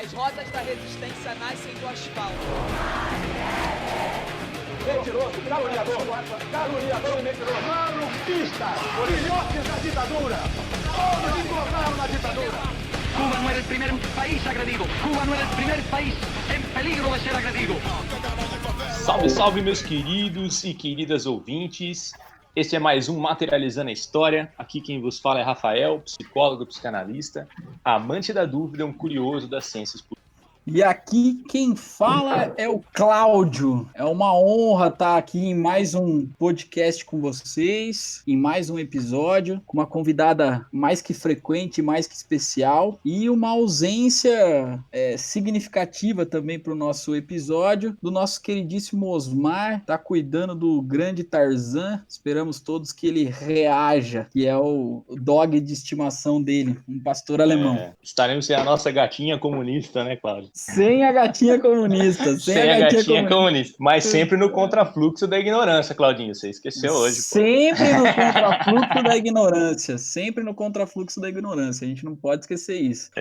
As rodas da resistência nascem do asfalto. Mentiroso, caluniador e mentiroso. Maluquista, filhotes da ditadura. Todos engonaram na ditadura. Cuba no era el primer país agredido. Cuba no era el primer país en peligro de ser agredido. Salve, salve, meus queridos e queridas ouvintes. Este é mais um Materializando a História. Aqui quem vos fala é Rafael, psicólogo, psicanalista, amante da dúvida, um curioso das ciências políticas. E aqui quem fala é o Cláudio. É uma honra estar aqui em mais um podcast com vocês, em mais um episódio, com uma convidada mais que frequente, mais que especial, e uma ausência significativa também para o nosso episódio, do nosso queridíssimo Osmar, tá cuidando do grande Tarzan. Esperamos todos que ele reaja, que é o dog de estimação dele, um pastor alemão. Estaremos sem a nossa gatinha comunista, né, Cláudio? Sem a gatinha comunista. Sem a gatinha comunista. Mas sempre no contrafluxo da ignorância, Claudinho. Você esqueceu hoje. Sempre no contrafluxo da ignorância. Sempre no contrafluxo da ignorância. A gente não pode esquecer isso.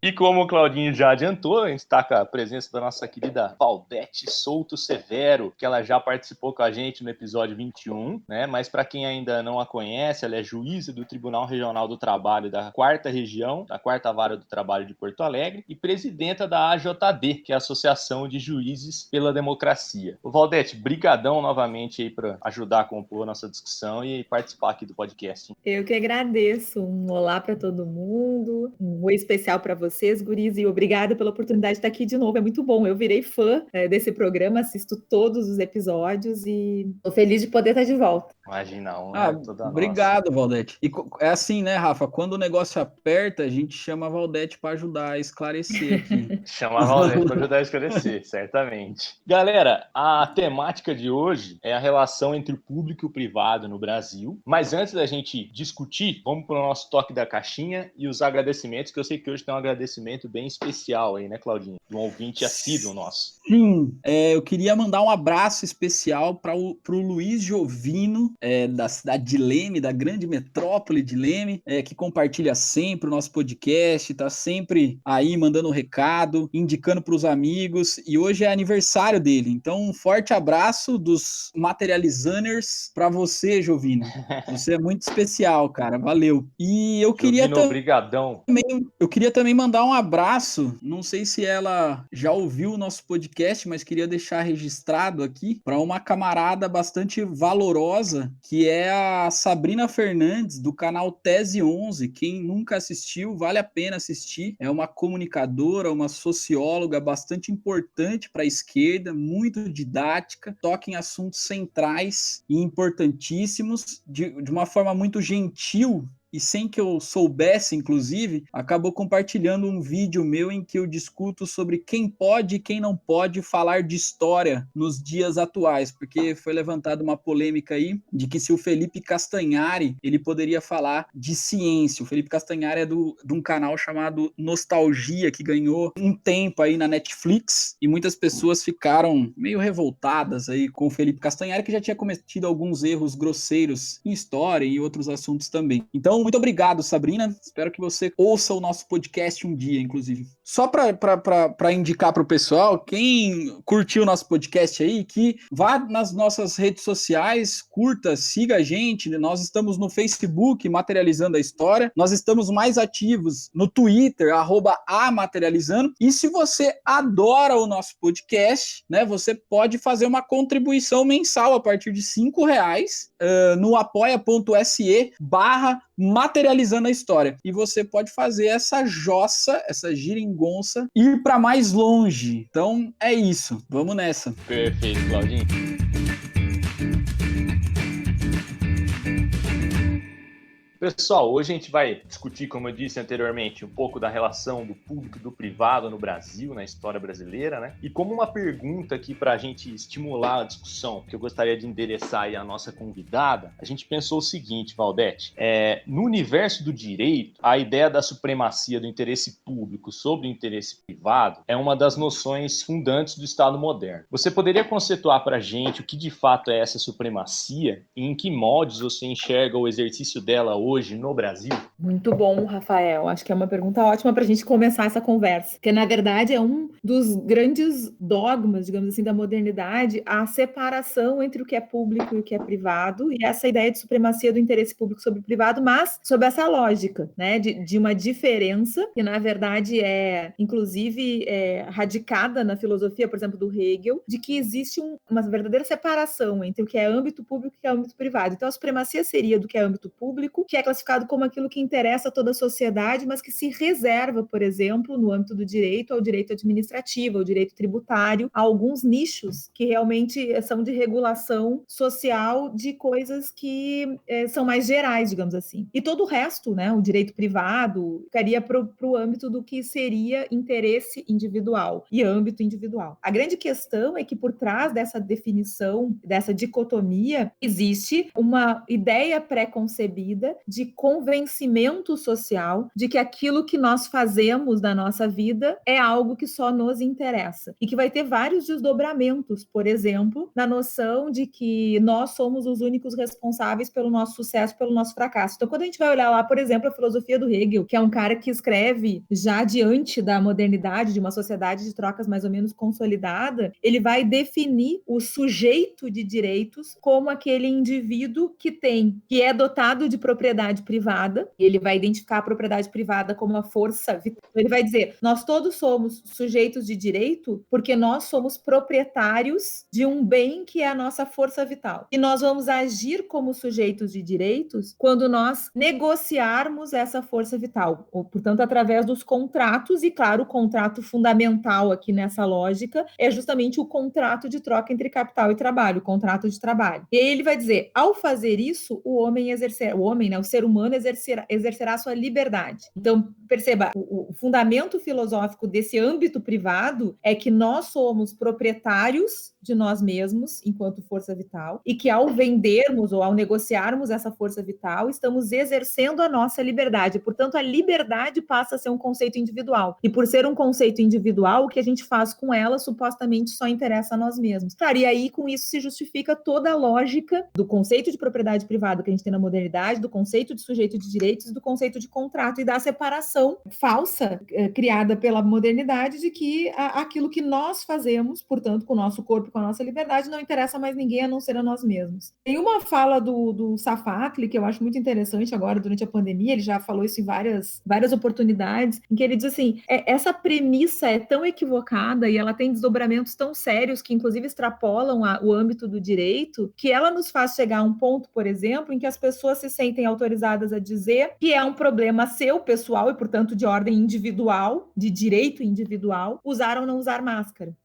E como o Claudinho já adiantou, a gente está com a presença da nossa querida Valdete Souto Severo, que ela já participou com a gente no episódio 21, né? Mas para quem ainda não a conhece, ela é juíza do Tribunal Regional do Trabalho da 4ª Região, da 4ª Vara do Trabalho de Porto Alegre, e presidenta da AJD, que é a Associação de Juízes pela Democracia. O Valdete, brigadão novamente aí para ajudar a compor a nossa discussão e participar aqui do podcast. Eu que agradeço. Um olá para todo mundo, um oi especial para vocês, guris, e obrigada pela oportunidade de estar aqui de novo. É muito bom. Eu virei fã desse programa, assisto todos os episódios e estou feliz de poder estar de volta. Imagina, toda obrigado, nossa. Valdete. E é assim, né, Rafa? Quando o negócio aperta, a gente chama a Valdete para ajudar a esclarecer aqui. Chama a Valdete para ajudar a esclarecer, certamente. Galera, a temática de hoje é a relação entre o público e o privado no Brasil. Mas antes da gente discutir, vamos para o nosso toque da caixinha e os agradecimentos, que eu sei que hoje tem um agradecimento bem especial aí, né, Claudinho? De um ouvinte assíduo nosso. Sim, eu queria mandar um abraço especial para o Luiz Jovino, da cidade de Leme, da grande metrópole de Leme, que compartilha sempre o nosso podcast, tá sempre aí mandando recado, indicando para os amigos, e hoje é aniversário dele. Então, um forte abraço dos Materializaners para você, Jovino. Você é muito especial, cara. Valeu. E eu queria também mandar um abraço, não sei se ela já ouviu o nosso podcast, mas queria deixar registrado aqui para uma camarada bastante valorosa, que é a Sabrina Fernandes, do canal Tese 11. Quem nunca assistiu, vale a pena assistir. É uma comunicadora, uma socióloga bastante importante para a esquerda, muito didática, toca em assuntos centrais e importantíssimos, de uma forma muito gentil, e sem que eu soubesse, inclusive, acabou compartilhando um vídeo meu em que eu discuto sobre quem pode e quem não pode falar de história nos dias atuais, porque foi levantada uma polêmica aí de que se o Felipe Castanhari, ele poderia falar de ciência. O Felipe Castanhari é de um canal chamado Nostalgia, que ganhou um tempo aí na Netflix, e muitas pessoas ficaram meio revoltadas aí com o Felipe Castanhari, que já tinha cometido alguns erros grosseiros em história e outros assuntos também. Então, muito obrigado, Sabrina. Espero que você ouça o nosso podcast um dia, inclusive. Só para indicar para o pessoal, quem curtiu o nosso podcast aí, que vá nas nossas redes sociais, curta, siga a gente. Nós estamos no Facebook, Materializando a História. Nós estamos mais ativos no Twitter, @amaterializando. E se você adora o nosso podcast, né, você pode fazer uma contribuição mensal a partir de R$5 no apoia.se/Materializando a História. E você pode fazer essa jossa, essa geringonça, ir para mais longe. Então é isso. Vamos nessa. Perfeito, Claudinho. Pessoal, hoje a gente vai discutir, como eu disse anteriormente, um pouco da relação do público e do privado no Brasil, na história brasileira, né? E como uma pergunta aqui para a gente estimular a discussão, que eu gostaria de endereçar aí à nossa convidada, a gente pensou o seguinte, Valdete, no universo do direito, a ideia da supremacia do interesse público sobre o interesse privado é uma das noções fundantes do Estado moderno. Você poderia conceituar para a gente o que de fato é essa supremacia e em que moldes você enxerga o exercício dela hoje hoje no Brasil? Muito bom, Rafael. Acho que é uma pergunta ótima para a gente começar essa conversa, porque na verdade é um dos grandes dogmas, digamos assim, da modernidade, a separação entre o que é público e o que é privado, e essa ideia de supremacia do interesse público sobre o privado, mas sob essa lógica, né, de uma diferença que na verdade é, inclusive, radicada na filosofia, por exemplo, do Hegel, de que existe uma verdadeira separação entre o que é âmbito público e o que é âmbito privado. Então, a supremacia seria do que é âmbito público, que é classificado como aquilo que interessa a toda a sociedade, mas que se reserva, por exemplo, no âmbito do direito, ao direito administrativo, ao direito tributário, a alguns nichos que realmente são de regulação social de coisas que são mais gerais, digamos assim. E todo o resto, né, o direito privado, ficaria para o âmbito do que seria interesse individual e âmbito individual. A grande questão é que por trás dessa definição, dessa dicotomia, existe uma ideia pré-concebida de convencimento social de que aquilo que nós fazemos na nossa vida é algo que só nos interessa e que vai ter vários desdobramentos, por exemplo, na noção de que nós somos os únicos responsáveis pelo nosso sucesso, pelo nosso fracasso. Então, quando a gente vai olhar lá, por exemplo, a filosofia do Hegel, que é um cara que escreve já diante da modernidade, de uma sociedade de trocas mais ou menos consolidada, ele vai definir o sujeito de direitos como aquele indivíduo que é dotado de propriedade privada, e ele vai identificar a propriedade privada como uma força vital. Ele vai dizer, nós todos somos sujeitos de direito porque nós somos proprietários de um bem que é a nossa força vital. E nós vamos agir como sujeitos de direitos quando nós negociarmos essa força vital, ou, portanto, através dos contratos, e claro, o contrato fundamental aqui nessa lógica é justamente o contrato de troca entre capital e trabalho, o contrato de trabalho. E aí ele vai dizer, ao fazer isso, o ser humano exercerá a sua liberdade. Então, perceba, o fundamento filosófico desse âmbito privado é que nós somos proprietários de nós mesmos enquanto força vital e que ao vendermos ou ao negociarmos essa força vital, estamos exercendo a nossa liberdade. Portanto, a liberdade passa a ser um conceito individual. E por ser um conceito individual, o que a gente faz com ela supostamente só interessa a nós mesmos. Claro, e aí com isso se justifica toda a lógica do conceito de propriedade privada que a gente tem na modernidade, do conceito de sujeito de direitos e do conceito de contrato e da separação falsa criada pela modernidade de que aquilo que nós fazemos, portanto, com o nosso corpo, com a nossa liberdade, não interessa mais ninguém a não ser a nós mesmos. Tem uma fala do Safatli que eu acho muito interessante agora, durante a pandemia, ele já falou isso em várias oportunidades, em que ele diz assim, essa premissa é tão equivocada e ela tem desdobramentos tão sérios que inclusive extrapolam o âmbito do direito, que ela nos faz chegar a um ponto, por exemplo, em que as pessoas se sentem autorizadas a dizer que é um problema seu, pessoal, e portanto de ordem individual, de direito individual, usar ou não usar máscara.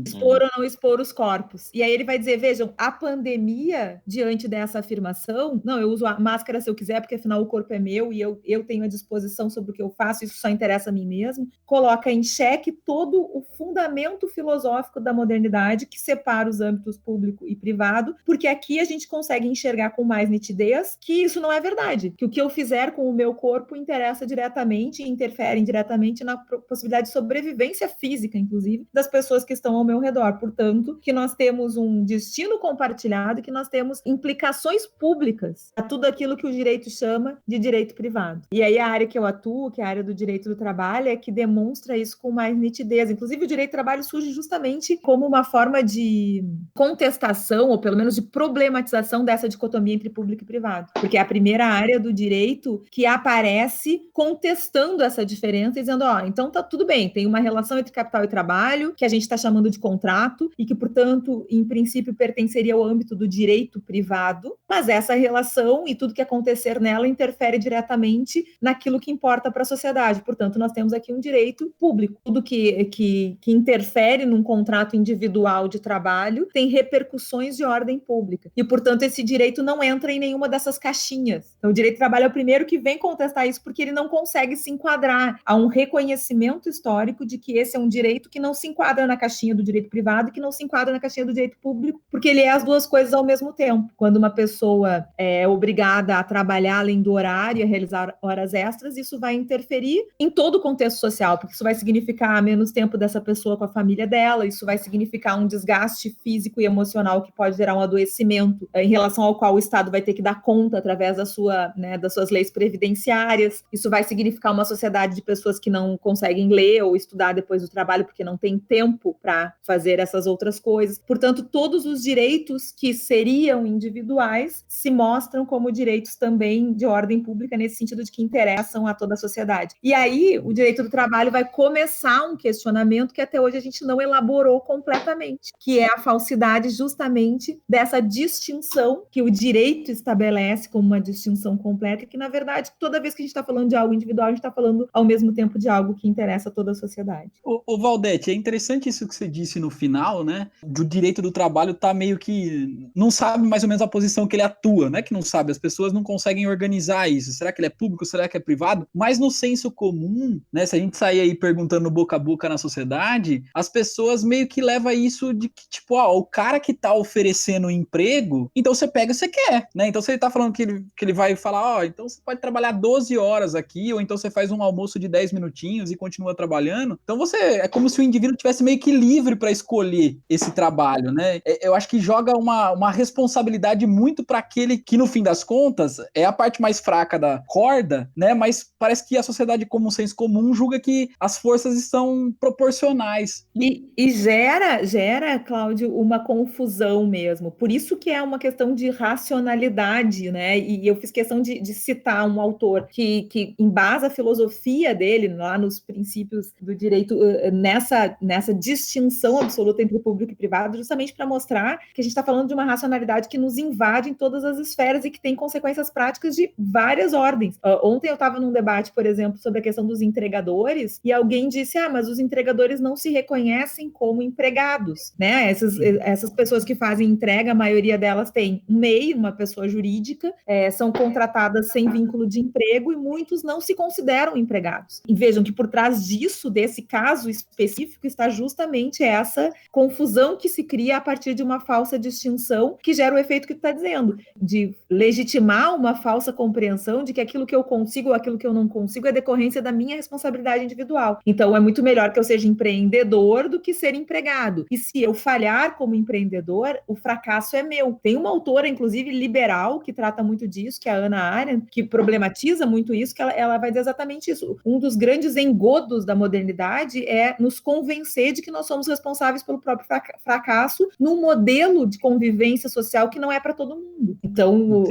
Expor ou não expor os corpos. E aí ele vai dizer, vejam, a pandemia, diante dessa afirmação, não, eu uso a máscara se eu quiser, porque afinal o corpo é meu e eu tenho a disposição sobre o que eu faço, isso só interessa a mim mesmo, coloca em xeque todo o fundamento filosófico da modernidade que separa os âmbitos público e privado, porque aqui a gente consegue enxergar com mais nitidez que isso não é verdade, que o que eu fizer com o meu corpo interessa diretamente e interfere indiretamente na possibilidade de sobrevivência física, inclusive, das pessoas que estão ao meu redor. Portanto, que nós temos um destino compartilhado e que nós temos implicações públicas a tudo aquilo que o direito chama de direito privado. E aí a área que eu atuo, que é a área do direito do trabalho, é que demonstra isso com mais nitidez. Inclusive, o direito do trabalho surge justamente como uma forma de contestação, ou pelo menos de problematização dessa dicotomia entre público e privado. Porque é a primeira área do direito que aparece contestando essa diferença, dizendo, então tá tudo bem, tem uma relação entre capital e trabalho, que a gente está chamando de contrato e que, portanto, em princípio, pertenceria ao âmbito do direito privado, mas essa relação e tudo que acontecer nela interfere diretamente naquilo que importa para a sociedade. Portanto, nós temos aqui um direito público. Tudo que interfere num contrato individual de trabalho tem repercussões de ordem pública. E, portanto, esse direito não entra em nenhuma dessas caixinhas. Então, o direito do trabalho é o primeiro que vem contestar isso porque ele não consegue se enquadrar. Há um reconhecimento histórico de que esse é um direito que não se enquadra na caixinha caixinha do direito privado e que não se enquadra na caixinha do direito público, porque ele é as duas coisas ao mesmo tempo. Quando uma pessoa é obrigada a trabalhar além do horário e a realizar horas extras, isso vai interferir em todo o contexto social, porque isso vai significar menos tempo dessa pessoa com a família dela, isso vai significar um desgaste físico e emocional que pode gerar um adoecimento em relação ao qual o Estado vai ter que dar conta através das suas leis previdenciárias. Isso vai significar uma sociedade de pessoas que não conseguem ler ou estudar depois do trabalho porque não tem tempo para fazer essas outras coisas. Portanto, todos os direitos que seriam individuais se mostram como direitos também de ordem pública, nesse sentido de que interessam a toda a sociedade. E aí, o direito do trabalho vai começar um questionamento que até hoje a gente não elaborou completamente, que é a falsidade justamente dessa distinção que o direito estabelece como uma distinção completa, e que, na verdade, toda vez que a gente está falando de algo individual, a gente está falando, ao mesmo tempo, de algo que interessa a toda a sociedade. Ô Valdete, é interessante isso que você disse no final, né? Do direito do trabalho tá meio que... não sabe mais ou menos a posição que ele atua, né? Que não sabe, as pessoas não conseguem organizar isso. Será que ele é público? Será que é privado? Mas no senso comum, né? Se a gente sair aí perguntando boca a boca na sociedade, as pessoas meio que levam isso de que, tipo, o cara que tá oferecendo emprego, então você pega o que você quer, né? Então se ele tá falando que ele vai falar, então você pode trabalhar 12 horas aqui, ou então você faz um almoço de 10 minutinhos e continua trabalhando. Então é como se o indivíduo tivesse meio que livre para escolher esse trabalho, né? Eu acho que joga uma responsabilidade muito para aquele que, no fim das contas, é a parte mais fraca da corda, né? Mas parece que a sociedade, como um senso comum, julga que as forças estão proporcionais. E gera, Cláudio, uma confusão mesmo. Por isso que é uma questão de racionalidade, né? E eu fiz questão de citar um autor que embasa a filosofia dele lá nos princípios do direito, nessa distinção absoluta entre público e privado, justamente para mostrar que a gente está falando de uma racionalidade que nos invade em todas as esferas e que tem consequências práticas de várias ordens. Ontem eu estava num debate, por exemplo, sobre a questão dos entregadores, e alguém disse, mas os entregadores não se reconhecem como empregados, né? Essas pessoas que fazem entrega, a maioria delas tem um MEI, uma pessoa jurídica, são contratadas sem vínculo de emprego e muitos não se consideram empregados. E vejam que por trás disso, desse caso específico, está justamente essa confusão que se cria a partir de uma falsa distinção que gera o efeito que tu está dizendo, de legitimar uma falsa compreensão de que aquilo que eu consigo ou aquilo que eu não consigo é decorrência da minha responsabilidade individual. Então, é muito melhor que eu seja empreendedor do que ser empregado. E se eu falhar como empreendedor, o fracasso é meu. Tem uma autora, inclusive, liberal, que trata muito disso, que é a Hannah Arendt, que problematiza muito isso, que ela vai dizer exatamente isso. Um dos grandes engodos da modernidade é nos convencer de que nós somos responsáveis pelo próprio fracasso num modelo de convivência social que não é para todo mundo. Então,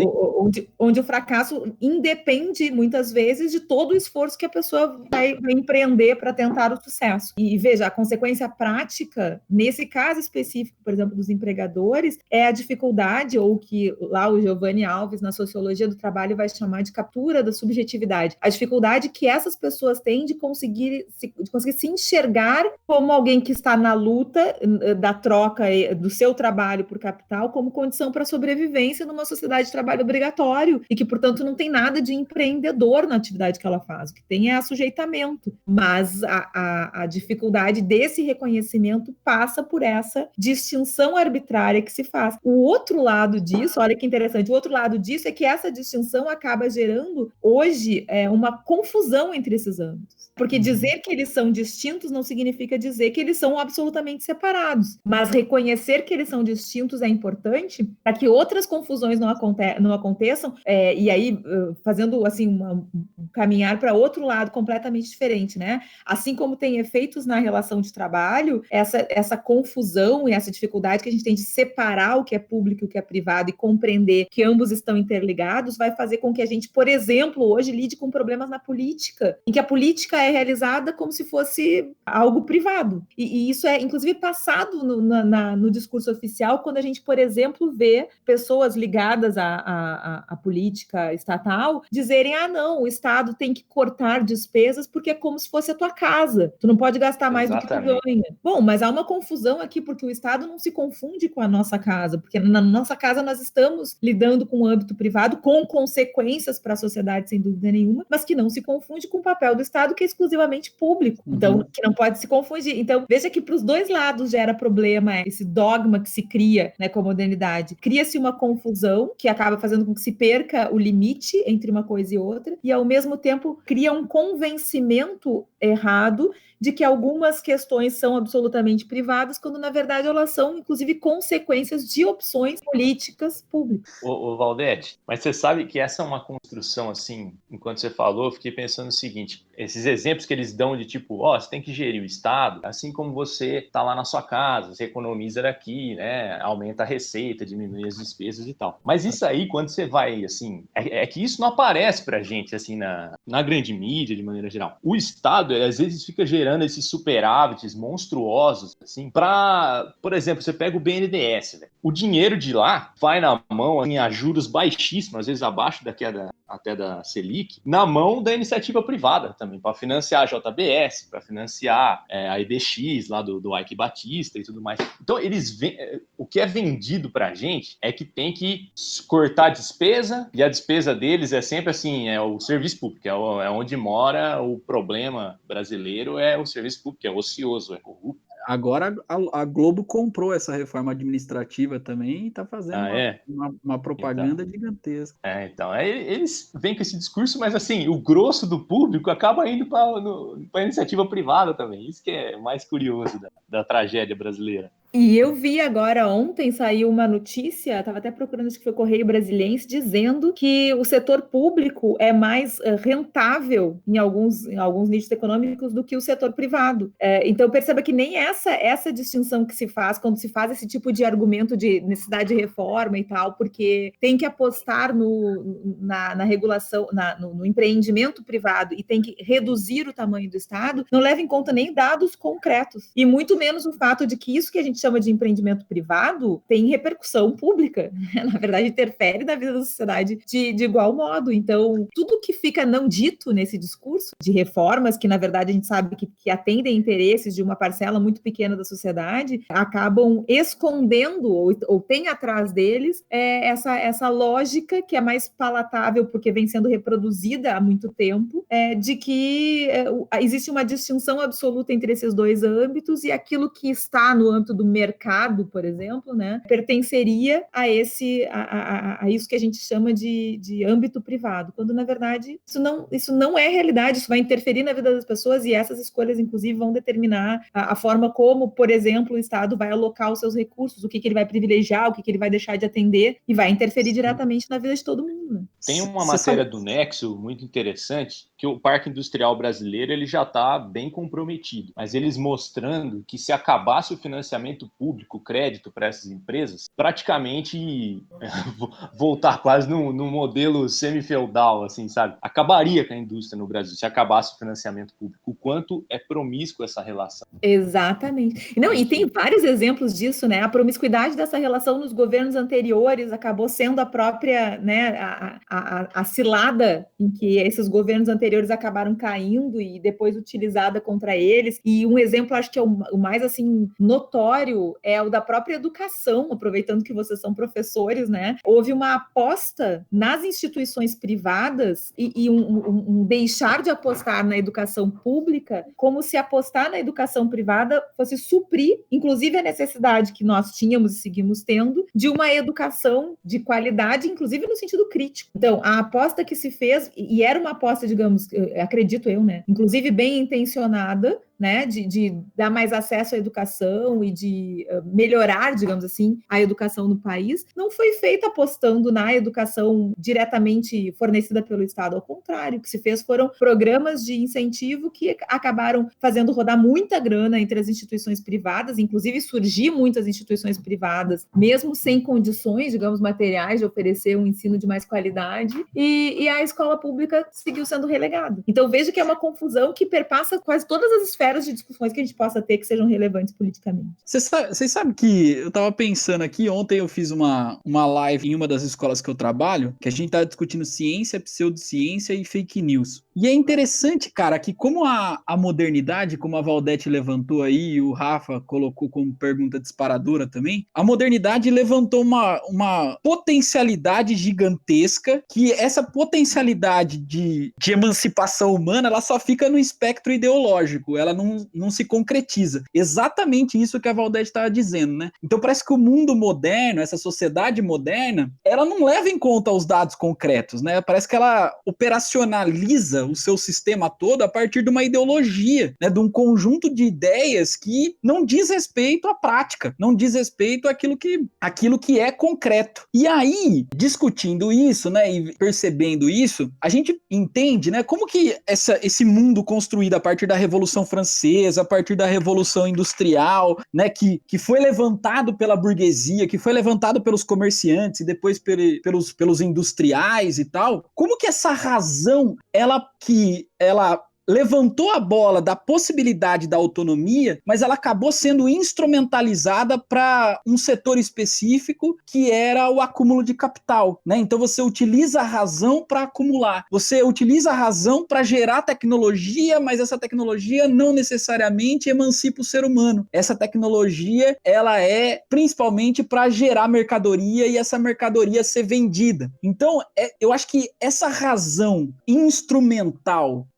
onde o fracasso independe, muitas vezes, de todo o esforço que a pessoa vai empreender para tentar o sucesso. E veja, a consequência prática, nesse caso específico, por exemplo, dos empregadores, é a dificuldade, ou que lá o Giovanni Alves, na Sociologia do Trabalho, vai chamar de captura da subjetividade. A dificuldade que essas pessoas têm de conseguir se enxergar como alguém que está na luta da troca do seu trabalho por capital como condição para a sobrevivência numa sociedade de trabalho obrigatório e que, portanto, não tem nada de empreendedor na atividade que ela faz. O que tem é assujeitamento. Mas a dificuldade desse reconhecimento passa por essa distinção arbitrária que se faz. O outro lado disso, olha que interessante, o outro lado disso é que essa distinção acaba gerando, hoje, uma confusão entre esses âmbitos. Porque dizer que eles são distintos não significa dizer que eles são absolutamente separados. Mas reconhecer que eles são distintos é importante para que outras confusões não aconteçam, e aí fazendo assim um caminhar para outro lado completamente diferente, né? Assim como tem efeitos na relação de trabalho, essa confusão e essa dificuldade que a gente tem de separar o que é público e o que é privado e compreender que ambos estão interligados, vai fazer com que a gente, por exemplo, hoje lide com problemas na política, em que a política é realizada como se fosse algo privado. E isso é, inclusive, passado no discurso oficial, quando a gente, por exemplo, vê pessoas ligadas à política estatal dizerem, não, o Estado tem que cortar despesas porque é como se fosse a tua casa. Tu não pode gastar mais do que tu ganha. Bom, mas há uma confusão aqui, porque o Estado não se confunde com a nossa casa, porque na nossa casa nós estamos lidando com o âmbito privado, com consequências para a sociedade, sem dúvida nenhuma, mas que não se confunde com o papel do Estado, que é exclusivamente público. Então, que não pode se confundir. Então, veja que para os dois lados gera problema esse dogma que se cria, né, com a modernidade. Cria-se uma confusão que acaba fazendo com que se perca o limite entre uma coisa e outra, e ao mesmo tempo cria um convencimento errado de que algumas questões são absolutamente privadas, quando na verdade elas são, inclusive, consequências de opções políticas públicas. Ô Valdete, mas você sabe que essa é uma construção, assim, enquanto você falou, eu fiquei pensando o seguinte, esses exemplos que eles dão de tipo, você tem que gerir o Estado, assim como você tá lá na sua casa, você economiza daqui, né, aumenta a receita, diminui as despesas e tal. Mas isso aí, quando você vai, assim, é que isso não aparece pra gente, assim, na grande mídia, de maneira geral. O Estado, ele, às vezes, fica gerando esses superávites monstruosos, assim, pra, por exemplo, você pega o BNDES, né? O dinheiro de lá vai na mão, assim, a juros baixíssimos, às vezes abaixo até da Selic, na mão da iniciativa privada também, para financiar a JBS, para financiar a EDX lá do Ike Batista e tudo mais. Então, o que é vendido para a gente é que tem que cortar a despesa, e a despesa deles é sempre assim, é o serviço público, é onde mora o problema brasileiro, é o serviço público, é ocioso, é corrupto. Agora a Globo comprou essa reforma administrativa também e está fazendo uma propaganda gigantesca. Então, eles vêm com esse discurso, mas assim, o grosso do público acaba indo para a iniciativa privada também. Isso que é mais curioso da tragédia brasileira. E eu vi agora, ontem saiu uma notícia, estava até procurando, acho que foi Correio Brasiliense, dizendo que o setor público é mais rentável em alguns nichos econômicos do que o setor privado. Então perceba que nem essa distinção que se faz quando se faz esse tipo de argumento de necessidade de reforma e tal, porque tem que apostar na regulação, no empreendimento privado e tem que reduzir o tamanho do Estado, não leva em conta nem dados concretos, e muito menos o fato de que isso que a gente chama de empreendimento privado tem repercussão pública, na verdade interfere na vida da sociedade de igual modo. Então, tudo que fica não dito nesse discurso de reformas, que na verdade a gente sabe que atendem interesses de uma parcela muito pequena da sociedade, acabam escondendo ou tem atrás deles essa lógica que é mais palatável porque vem sendo reproduzida há muito tempo, de que existe uma distinção absoluta entre esses dois âmbitos, e aquilo que está no âmbito do mercado, por exemplo, né, pertenceria a isso que a gente chama de âmbito privado, quando na verdade isso não é realidade, isso vai interferir na vida das pessoas, e essas escolhas inclusive vão determinar a forma como, por exemplo, o Estado vai alocar os seus recursos, o que ele vai privilegiar, o que ele vai deixar de atender, e vai interferir diretamente na vida de todo mundo, né? Tem uma matéria do Nexo muito interessante, que o Parque Industrial Brasileiro ele já está bem comprometido, mas eles mostrando que se acabasse o financiamento público, crédito para essas empresas, praticamente voltar quase num modelo semi-feudal, assim, sabe? Acabaria com a indústria no Brasil se acabasse o financiamento público. O quanto é promíscuo essa relação. Exatamente. Não, e tem vários exemplos disso, né? A promiscuidade dessa relação nos governos anteriores acabou sendo a própria, né, a cilada em que esses governos anteriores acabaram caindo e depois utilizada contra eles. E um exemplo, acho que é o mais, assim, notório, é o da própria educação, aproveitando que vocês são professores, né? Houve uma aposta nas instituições privadas e um deixar de apostar na educação pública, como se apostar na educação privada fosse suprir, inclusive, a necessidade que nós tínhamos e seguimos tendo de uma educação de qualidade, inclusive no sentido crítico. Então, a aposta que se fez, e era uma aposta, digamos, acredito eu, né? Inclusive bem intencionada, né, de dar mais acesso à educação e de melhorar, digamos assim, a educação no país, não foi feita apostando na educação diretamente fornecida pelo Estado. Ao contrário, o que se fez foram programas de incentivo que acabaram fazendo rodar muita grana entre as instituições privadas, inclusive surgir muitas instituições privadas, mesmo sem condições, digamos, materiais de oferecer um ensino de mais qualidade, e a escola pública seguiu sendo relegada. Então, veja que é uma confusão que perpassa quase todas as esferas de discussões que a gente possa ter que sejam relevantes politicamente. Vocês sabem que eu tava pensando aqui, ontem eu fiz uma live em uma das escolas que eu trabalho, que a gente tava discutindo ciência, pseudociência e fake news. E é interessante, cara, que como a modernidade, como a Valdete levantou aí, e o Rafa colocou como pergunta disparadora também, a modernidade levantou uma potencialidade gigantesca, que essa potencialidade de emancipação humana, ela só fica no espectro ideológico, ela não se concretiza. Exatamente isso que a Valdete estava dizendo, né? Então parece que o mundo moderno, essa sociedade moderna, ela não leva em conta os dados concretos, né? Parece que ela operacionaliza o seu sistema todo a partir de uma ideologia, né? De um conjunto de ideias que não diz respeito à prática, não diz respeito àquilo que é concreto. E aí, discutindo isso, né, e percebendo isso, a gente entende, né, como que esse mundo construído a partir da Revolução Francesa, a partir da Revolução Industrial, né, que foi levantado pela burguesia, que foi levantado pelos comerciantes e depois pelos industriais e tal, como que essa razão, ela levantou a bola da possibilidade da autonomia, mas ela acabou sendo instrumentalizada para um setor específico que era o acúmulo de capital, né? Então você utiliza a razão para acumular, você utiliza a razão para gerar tecnologia, mas essa tecnologia não necessariamente emancipa o ser humano. Essa tecnologia, ela é principalmente para gerar mercadoria e essa mercadoria ser vendida. Então, eu acho que essa razão instrumental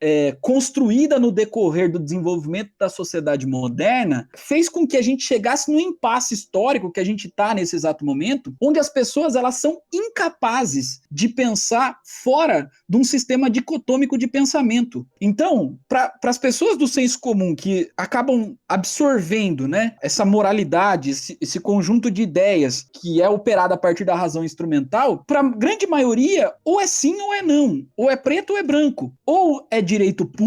construída no decorrer do desenvolvimento da sociedade moderna, fez com que a gente chegasse no impasse histórico que a gente está nesse exato momento, onde as pessoas elas são incapazes de pensar fora de um sistema dicotômico de pensamento. Então, para as pessoas do senso comum que acabam absorvendo, né, essa moralidade, esse conjunto de ideias que é operado a partir da razão instrumental, para a grande maioria, ou é sim ou é não, ou é preto ou é branco, ou é direito público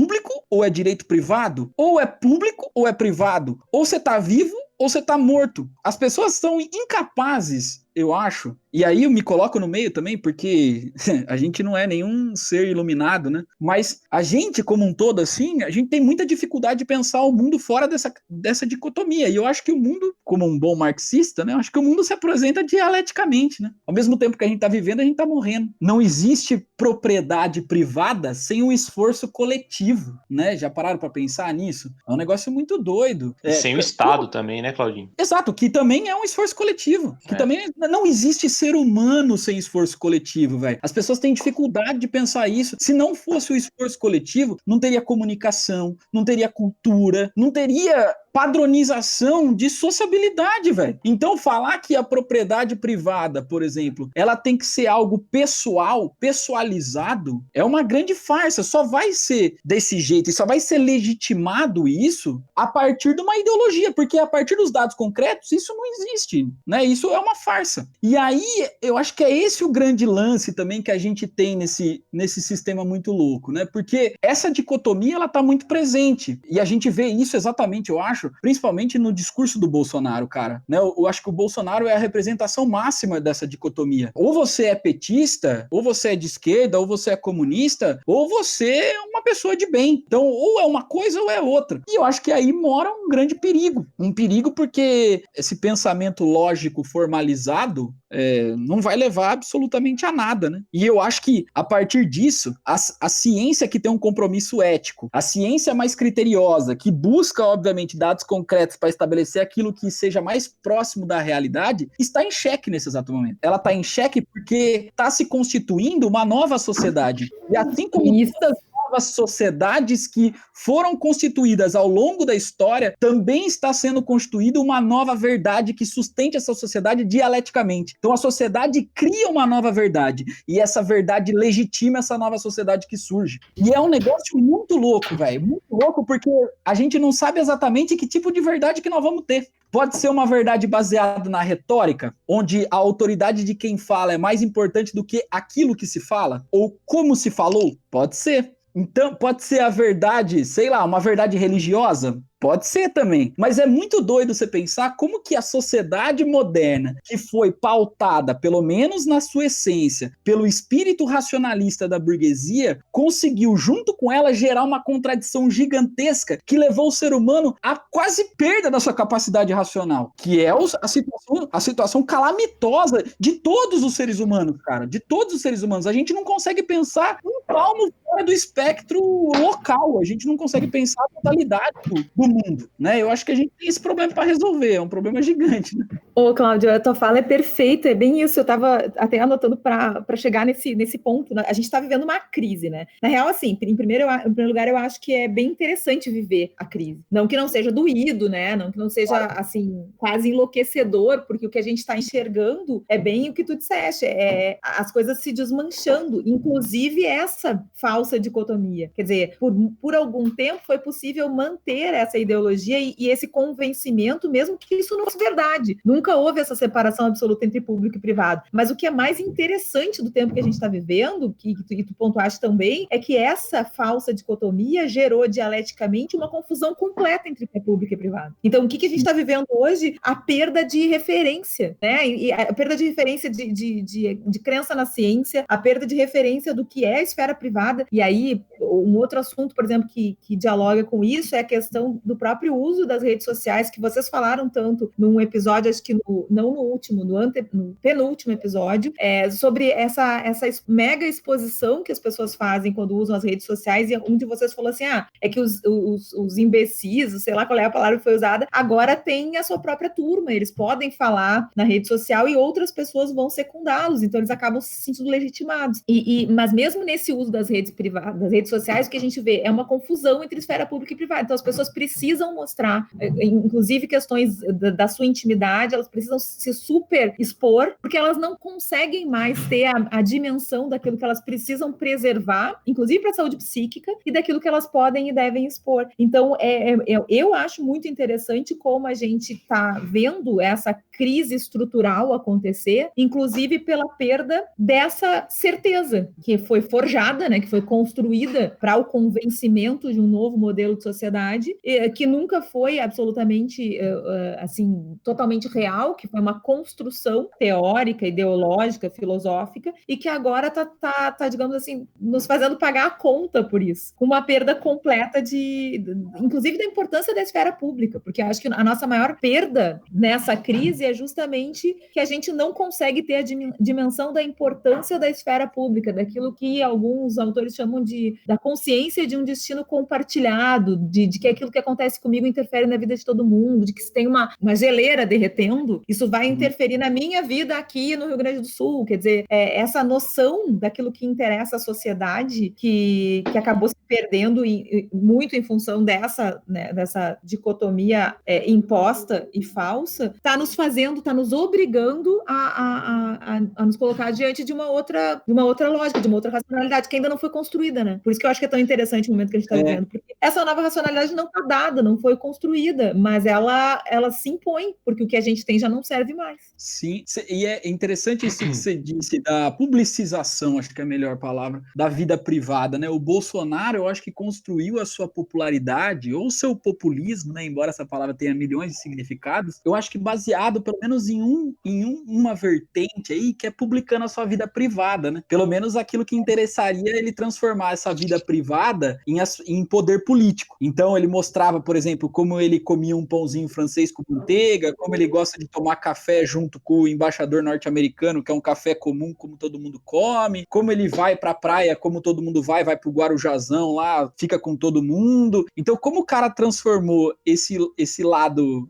ou é direito privado, ou é público ou é privado, ou você está vivo ou você está morto. As pessoas são incapazes, eu acho, e aí eu me coloco no meio também, porque a gente não é nenhum ser iluminado, né? Mas a gente, como um todo, assim, a gente tem muita dificuldade de pensar o mundo fora dessa dicotomia. E eu acho que o mundo, como um bom marxista, né? Eu acho que o mundo se apresenta dialeticamente, né? Ao mesmo tempo que a gente está vivendo, a gente está morrendo. Não existe propriedade privada sem um esforço coletivo, né? Já pararam para pensar nisso? É um negócio muito doido. Sem o Estado também, né, Claudinho? Exato, que também é um esforço coletivo. Que também não existe ser humano sem esforço coletivo, velho. As pessoas têm dificuldade de pensar isso. Se não fosse o esforço coletivo, não teria comunicação, não teria cultura, não teria padronização de sociabilidade, velho. Então, falar que a propriedade privada, por exemplo, ela tem que ser algo pessoal, pessoalizado, é uma grande farsa. Só vai ser desse jeito e só vai ser legitimado isso a partir de uma ideologia, porque a partir dos dados concretos, isso não existe, né? Isso é uma farsa. E aí, eu acho que é esse o grande lance também que a gente tem nesse sistema muito louco, né? Porque essa dicotomia, ela tá muito presente. E a gente vê isso exatamente, eu acho, principalmente no discurso do Bolsonaro, cara, né? Eu acho que o Bolsonaro é a representação máxima dessa dicotomia. Ou você é petista, ou você é de esquerda, ou você é comunista, ou você é uma pessoa de bem. Então, ou é uma coisa ou é outra. E eu acho que aí mora um grande perigo. Um perigo porque esse pensamento lógico formalizado não vai levar absolutamente a nada, né? E eu acho que, a partir disso, a ciência que tem um compromisso ético, a ciência mais criteriosa, que busca, obviamente, dados concretos para estabelecer aquilo que seja mais próximo da realidade, está em xeque nesse exato momento. Ela está em xeque porque está se constituindo uma nova sociedade. E assim como novas sociedades que foram constituídas ao longo da história, também está sendo constituída uma nova verdade que sustente essa sociedade dialeticamente. Então a sociedade cria uma nova verdade, e essa verdade legitima essa nova sociedade que surge. E é um negócio muito louco, velho, muito louco, porque a gente não sabe exatamente que tipo de verdade que nós vamos ter. Pode ser uma verdade baseada na retórica, onde a autoridade de quem fala é mais importante do que aquilo que se fala, ou como se falou? Pode ser. Então, pode ser a verdade, sei lá, uma verdade religiosa? Pode ser também, mas é muito doido você pensar como que a sociedade moderna, que foi pautada, pelo menos na sua essência, pelo espírito racionalista da burguesia, conseguiu, junto com ela, gerar uma contradição gigantesca que levou o ser humano à quase perda da sua capacidade racional, que é a situação calamitosa de todos os seres humanos, cara, de todos os seres humanos. A gente não consegue pensar um palmo fora do espectro local, a gente não consegue pensar a totalidade do mundo, né? Eu acho que a gente tem esse problema para resolver, é um problema gigante, né? Ô, Cláudio, a tua fala é perfeita, é bem isso. Eu estava até anotando para chegar nesse ponto. Né? A gente está vivendo uma crise, né? Na real, assim, em primeiro lugar, eu acho que é bem interessante viver a crise. Não que não seja doído, né? Não que não seja, assim, quase enlouquecedor, porque o que a gente está enxergando é bem o que tu disseste, é as coisas se desmanchando, inclusive essa falsa dicotomia. Quer dizer, por algum tempo foi possível manter essa ideologia e esse convencimento, mesmo que isso não fosse verdade. Nunca houve essa separação absoluta entre público e privado. Mas o que é mais interessante do tempo que a gente está vivendo, que tu pontuaste também, é que essa falsa dicotomia gerou dialeticamente uma confusão completa entre público e privado. Então, o que a gente está vivendo hoje? A perda de referência, né? E a perda de referência de crença na ciência, a perda de referência do que é a esfera privada. E aí, um outro assunto, por exemplo, que dialoga com isso é a questão do próprio uso das redes sociais, que vocês falaram tanto num episódio, acho que não no último, no penúltimo episódio, sobre essa mega exposição que as pessoas fazem quando usam as redes sociais, e um de vocês falou assim, é que os imbecis, sei lá qual é a palavra que foi usada, agora tem a sua própria turma, eles podem falar na rede social e outras pessoas vão secundá-los, então eles acabam se sentindo legitimados. Mas mesmo nesse uso das redes privadas, das redes sociais, o que a gente vê é uma confusão entre esfera pública e privada, então as pessoas precisam mostrar, inclusive questões da sua intimidade, elas precisam se super expor, porque elas não conseguem mais ter a dimensão daquilo que elas precisam preservar, inclusive para a saúde psíquica, e daquilo que elas podem e devem expor. Então, eu acho muito interessante como a gente está vendo essa crise estrutural acontecer, inclusive pela perda dessa certeza que foi forjada, né, que foi construída para o convencimento de um novo modelo de sociedade, que nunca foi absolutamente, assim, totalmente real, que foi uma construção teórica, ideológica, filosófica, e que agora tá, digamos assim, nos fazendo pagar a conta por isso, com uma perda completa inclusive da importância da esfera pública, porque acho que a nossa maior perda nessa crise é justamente que a gente não consegue ter a dimensão da importância da esfera pública, daquilo que alguns autores chamam da consciência de um destino compartilhado, de que aquilo que acontece comigo interfere na vida de todo mundo, de que se tem uma geleira derretendo, isso vai interferir na minha vida aqui no Rio Grande do Sul. Quer dizer, essa noção daquilo que interessa à sociedade, que acabou se perdendo muito em função dessa dicotomia imposta e falsa, está nos fazendo, está nos obrigando a nos colocar diante de uma outra lógica, de uma outra racionalidade que ainda não foi construída, né? Por isso que eu acho que é tão interessante o momento que a gente está vivendo, porque essa nova racionalidade não está dada, não foi construída, mas ela se impõe, porque o que a gente tem já não serve mais. Sim, e é interessante isso que você disse da publicização, acho que é a melhor palavra, da vida privada, né? O Bolsonaro, eu acho que construiu a sua popularidade, ou seu populismo, né? Embora essa palavra tenha milhões de significados, eu acho que baseado pelo menos em uma vertente aí, que é publicando a sua vida privada, né? Pelo menos aquilo que interessaria ele transformar essa vida privada em poder político. Então ele mostrava, por exemplo, como ele comia um pãozinho francês com manteiga, como ele gosta de tomar café junto com o embaixador norte-americano, que é um café comum, como todo mundo come, como ele vai pra praia, como todo mundo vai pro Guarujazão lá, fica com todo mundo. Então, como o cara transformou esse lado,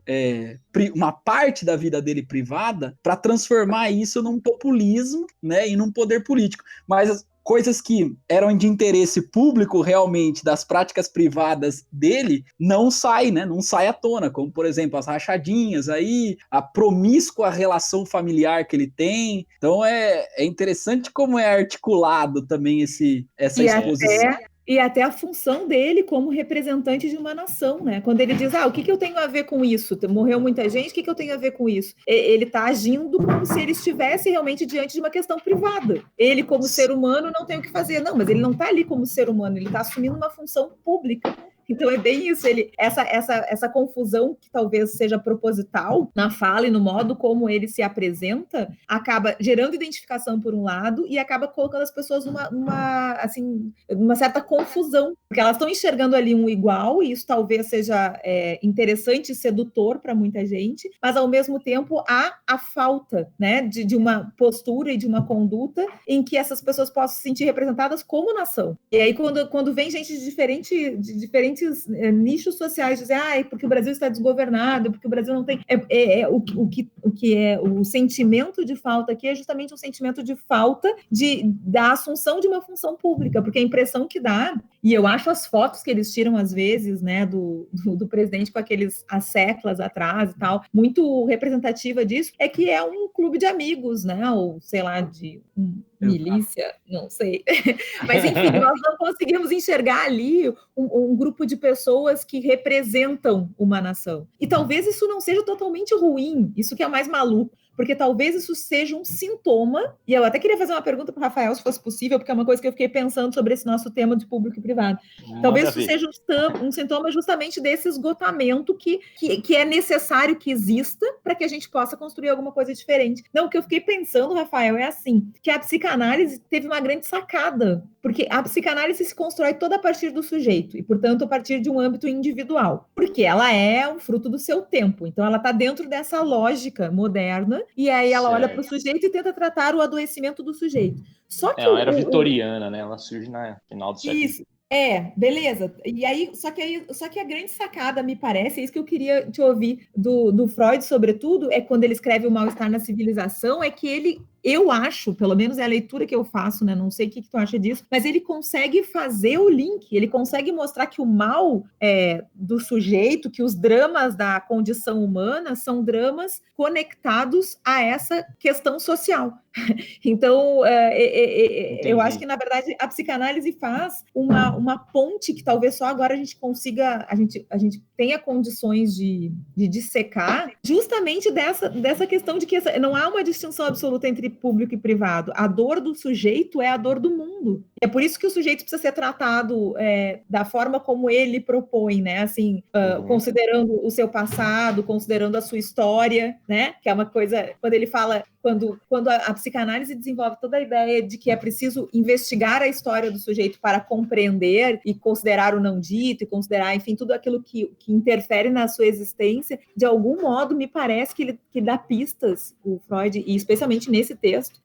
uma parte da vida dele privada, para transformar isso num populismo, né, e num poder político. Mas coisas que eram de interesse público realmente das práticas privadas dele não sai, né? Não sai à tona, como por exemplo as rachadinhas aí, a promíscua relação familiar que ele tem. Então é interessante como é articulado também essa exposição. E até a função dele como representante de uma nação, né? Quando ele diz, o que eu tenho a ver com isso? Morreu muita gente, o que eu tenho a ver com isso? Ele está agindo como se ele estivesse realmente diante de uma questão privada. Ele, como ser humano, não tem o que fazer. Não, mas ele não está ali como ser humano, ele está assumindo uma função pública. Então é bem isso, essa confusão que talvez seja proposital na fala e no modo como ele se apresenta, acaba gerando identificação por um lado e acaba colocando as pessoas numa certa confusão, porque elas estão enxergando ali um igual, e isso talvez seja interessante e sedutor para muita gente, mas ao mesmo tempo há a falta, né, de uma postura e de uma conduta em que essas pessoas possam se sentir representadas como nação. E aí quando vem gente de diferentes nichos sociais dizer, porque o Brasil está desgovernado, porque o Brasil não tem... O que é o sentimento de falta aqui é justamente um sentimento de falta da assunção de uma função pública, porque a impressão que dá, e eu acho as fotos que eles tiram às vezes, né, do presidente com as seclas atrás e tal, muito representativa disso, é que é um clube de amigos, né, ou sei lá, de milícia, não sei. Mas, enfim, nós não conseguimos enxergar ali um grupo de pessoas que representam uma nação. E talvez isso não seja totalmente ruim, isso que é mais maluco, porque talvez isso seja um sintoma, e eu até queria fazer uma pergunta para o Rafael, se fosse possível, porque é uma coisa que eu fiquei pensando sobre esse nosso tema de público e privado. Talvez isso seja um sintoma justamente desse esgotamento que é necessário que exista para que a gente possa construir alguma coisa diferente. Não, o que eu fiquei pensando, Rafael, é assim, que a psicanálise teve uma grande sacada, porque a psicanálise se constrói toda a partir do sujeito, e, portanto, a partir de um âmbito individual, porque ela é um fruto do seu tempo, então ela está dentro dessa lógica moderna, e aí ela olha para o sujeito e tenta tratar o adoecimento do sujeito. Só que ela era vitoriana, né? Ela surge no final do século. Isso. Beleza. E aí, só que a grande sacada, me parece, é isso que eu queria te ouvir do Freud, sobretudo, é quando ele escreve O Mal-Estar na Civilização, é que eu acho, pelo menos é a leitura que eu faço, né? Não sei o que tu acha disso, mas ele consegue fazer o link, ele consegue mostrar que o mal do sujeito, que os dramas da condição humana são dramas conectados a essa questão social. Então, eu acho que, na verdade, a psicanálise faz uma ponte que talvez só agora a gente consiga, a gente tenha condições de dissecar, justamente dessa questão de que não há uma distinção absoluta entre público e privado. A dor do sujeito é a dor do mundo. É por isso que o sujeito precisa ser tratado da forma como ele propõe, né? Assim, considerando o seu passado, considerando a sua história, né? Que é uma coisa, quando ele fala, quando a psicanálise desenvolve toda a ideia de que é preciso investigar a história do sujeito para compreender e considerar o não dito, e considerar, enfim, tudo aquilo que interfere na sua existência, de algum modo, me parece que dá pistas, o Freud, e especialmente nesse texto,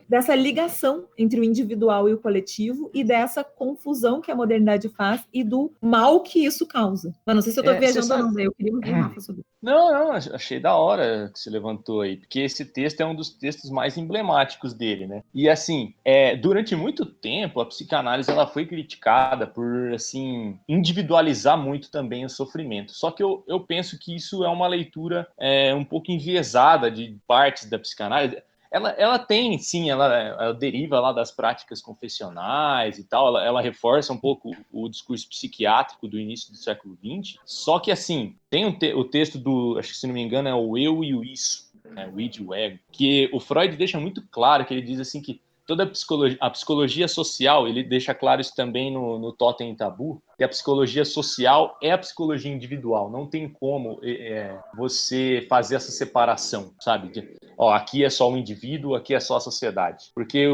dessa ligação entre o individual e o coletivo, e dessa confusão que a modernidade faz e do mal que isso causa. Mas não sei se eu estou viajando ou não, eu queria ouvir o Rafa sobre isso. Não, achei da hora que você levantou aí, porque esse texto é um dos textos mais emblemáticos dele, né? E, assim, durante muito tempo, a psicanálise ela foi criticada por, assim, individualizar muito também o sofrimento. Só que eu penso que isso é uma leitura um pouco enviesada de partes da psicanálise. Ela tem, sim, ela deriva lá das práticas confessionais e tal, ela reforça um pouco o discurso psiquiátrico do início do século XX, só que, assim, tem o texto do, acho que se não me engano, é o Eu e o Isso, o id e o ego, que o Freud deixa muito claro, que ele diz assim que toda a psicologia social, ele deixa claro isso também no Totem e Tabu, que a psicologia social é a psicologia individual, não tem como você fazer essa separação, sabe? Aqui é só o indivíduo, aqui é só a sociedade. Porque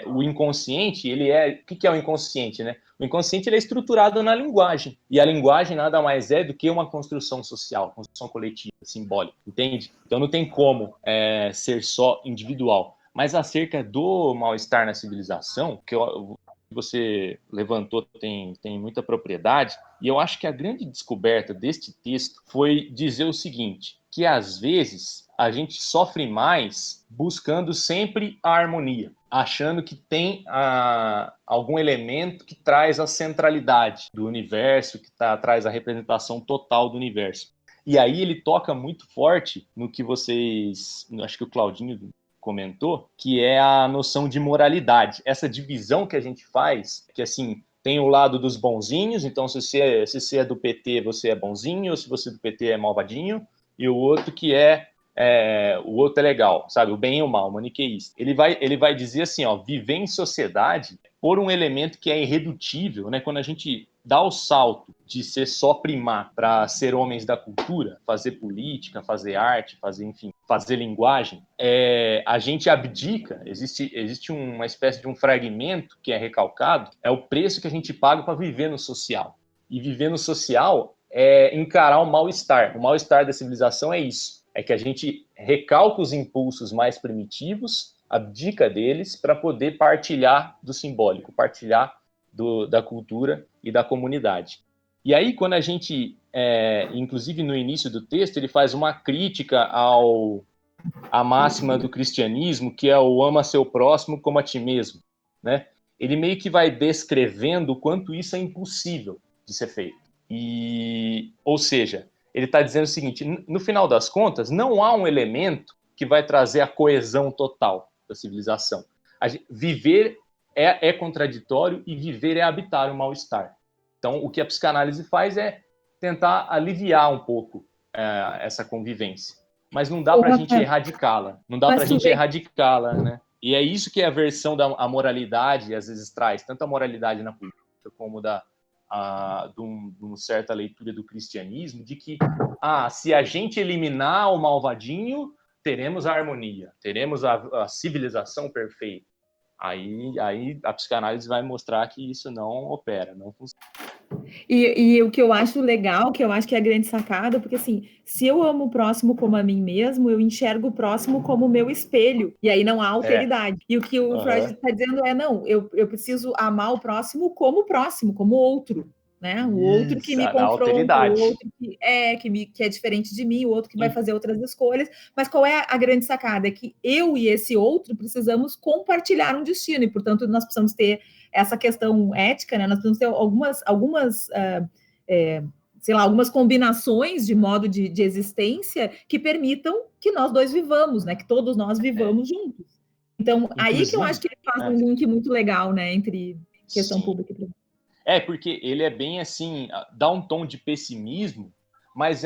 o inconsciente, o que é o inconsciente, né? O inconsciente ele é estruturado na linguagem, e a linguagem nada mais é do que uma construção social, construção coletiva, simbólica, entende? Então não tem como ser só individual. Mas acerca do mal-estar na civilização, que você levantou tem muita propriedade, e eu acho que a grande descoberta deste texto foi dizer o seguinte, que às vezes a gente sofre mais buscando sempre a harmonia, achando que tem algum elemento que traz a centralidade do universo, que traz a representação total do universo. E aí ele toca muito forte no que acho que o Claudinho comentou, que é a noção de moralidade. Essa divisão que a gente faz, que assim, tem o lado dos bonzinhos, então se você é do PT, você é bonzinho, ou se você é do PT é malvadinho, e o outro o outro é legal, sabe? O bem e o mal, maniqueísta. Ele vai dizer assim, viver em sociedade por um elemento que é irredutível, né? Quando a gente dar o salto de ser só primata para ser homens da cultura, fazer política, fazer arte, fazer linguagem, a gente abdica, existe uma espécie de um fragmento que é recalcado, é o preço que a gente paga para viver no social. E viver no social é encarar o mal-estar. O mal-estar da civilização é isso, é que a gente recalca os impulsos mais primitivos, abdica deles para poder partilhar do simbólico, partilhar da cultura e da comunidade. E aí, quando a gente, inclusive no início do texto, ele faz uma crítica à máxima do cristianismo, que é o ama seu próximo como a ti mesmo, né? Ele meio que vai descrevendo o quanto isso é impossível de ser feito. Ou seja, ele está dizendo o seguinte, no final das contas, não há um elemento que vai trazer a coesão total da civilização. Viver é contraditório e viver é habitar o mal-estar. Então, o que a psicanálise faz é tentar aliviar um pouco essa convivência. Mas não dá para a gente erradicá-la. Não dá para a gente erradicá-la, né? E é isso que a versão da moralidade às vezes traz, tanto a moralidade na política como de uma certa leitura do cristianismo, de que se a gente eliminar o malvadinho, teremos a harmonia, teremos a civilização perfeita. Aí a psicanálise vai mostrar que isso não opera, não funciona. E o que eu acho legal, que eu acho que é a grande sacada, porque assim, se eu amo o próximo como a mim mesmo, eu enxergo o próximo como meu espelho, e aí não há alteridade. E o que o Freud está dizendo eu preciso amar o próximo, como outro. Né? O outro que me confronta, o outro que é diferente de mim, o outro que vai fazer outras escolhas. Mas qual é a grande sacada? É que eu e esse outro precisamos compartilhar um destino, e, portanto, nós precisamos ter essa questão ética, né? Nós precisamos ter algumas combinações de modo de existência que permitam que nós dois vivamos, né? Que todos nós vivamos juntos. Então, inclusive, aí que eu acho que ele faz um link muito legal, né? Entre questão pública e privada. Porque ele é bem assim, dá um tom de pessimismo, mas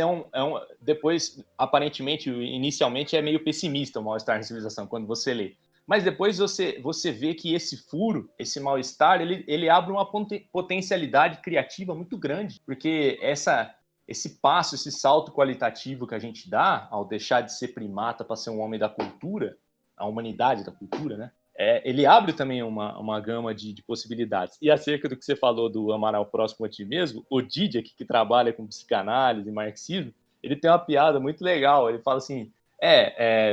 depois, aparentemente, inicialmente é meio pessimista o mal-estar na civilização, quando você lê. Mas depois você vê que esse furo, esse mal-estar, ele abre uma potencialidade criativa muito grande, porque esse passo, esse salto qualitativo que a gente dá ao deixar de ser primata para ser um homem da cultura, a humanidade da cultura, né? Ele abre também uma gama de possibilidades. E acerca do que você falou do amar ao próximo a ti mesmo, o Didier, que trabalha com psicanálise e marxismo, ele tem uma piada muito legal. Ele fala assim,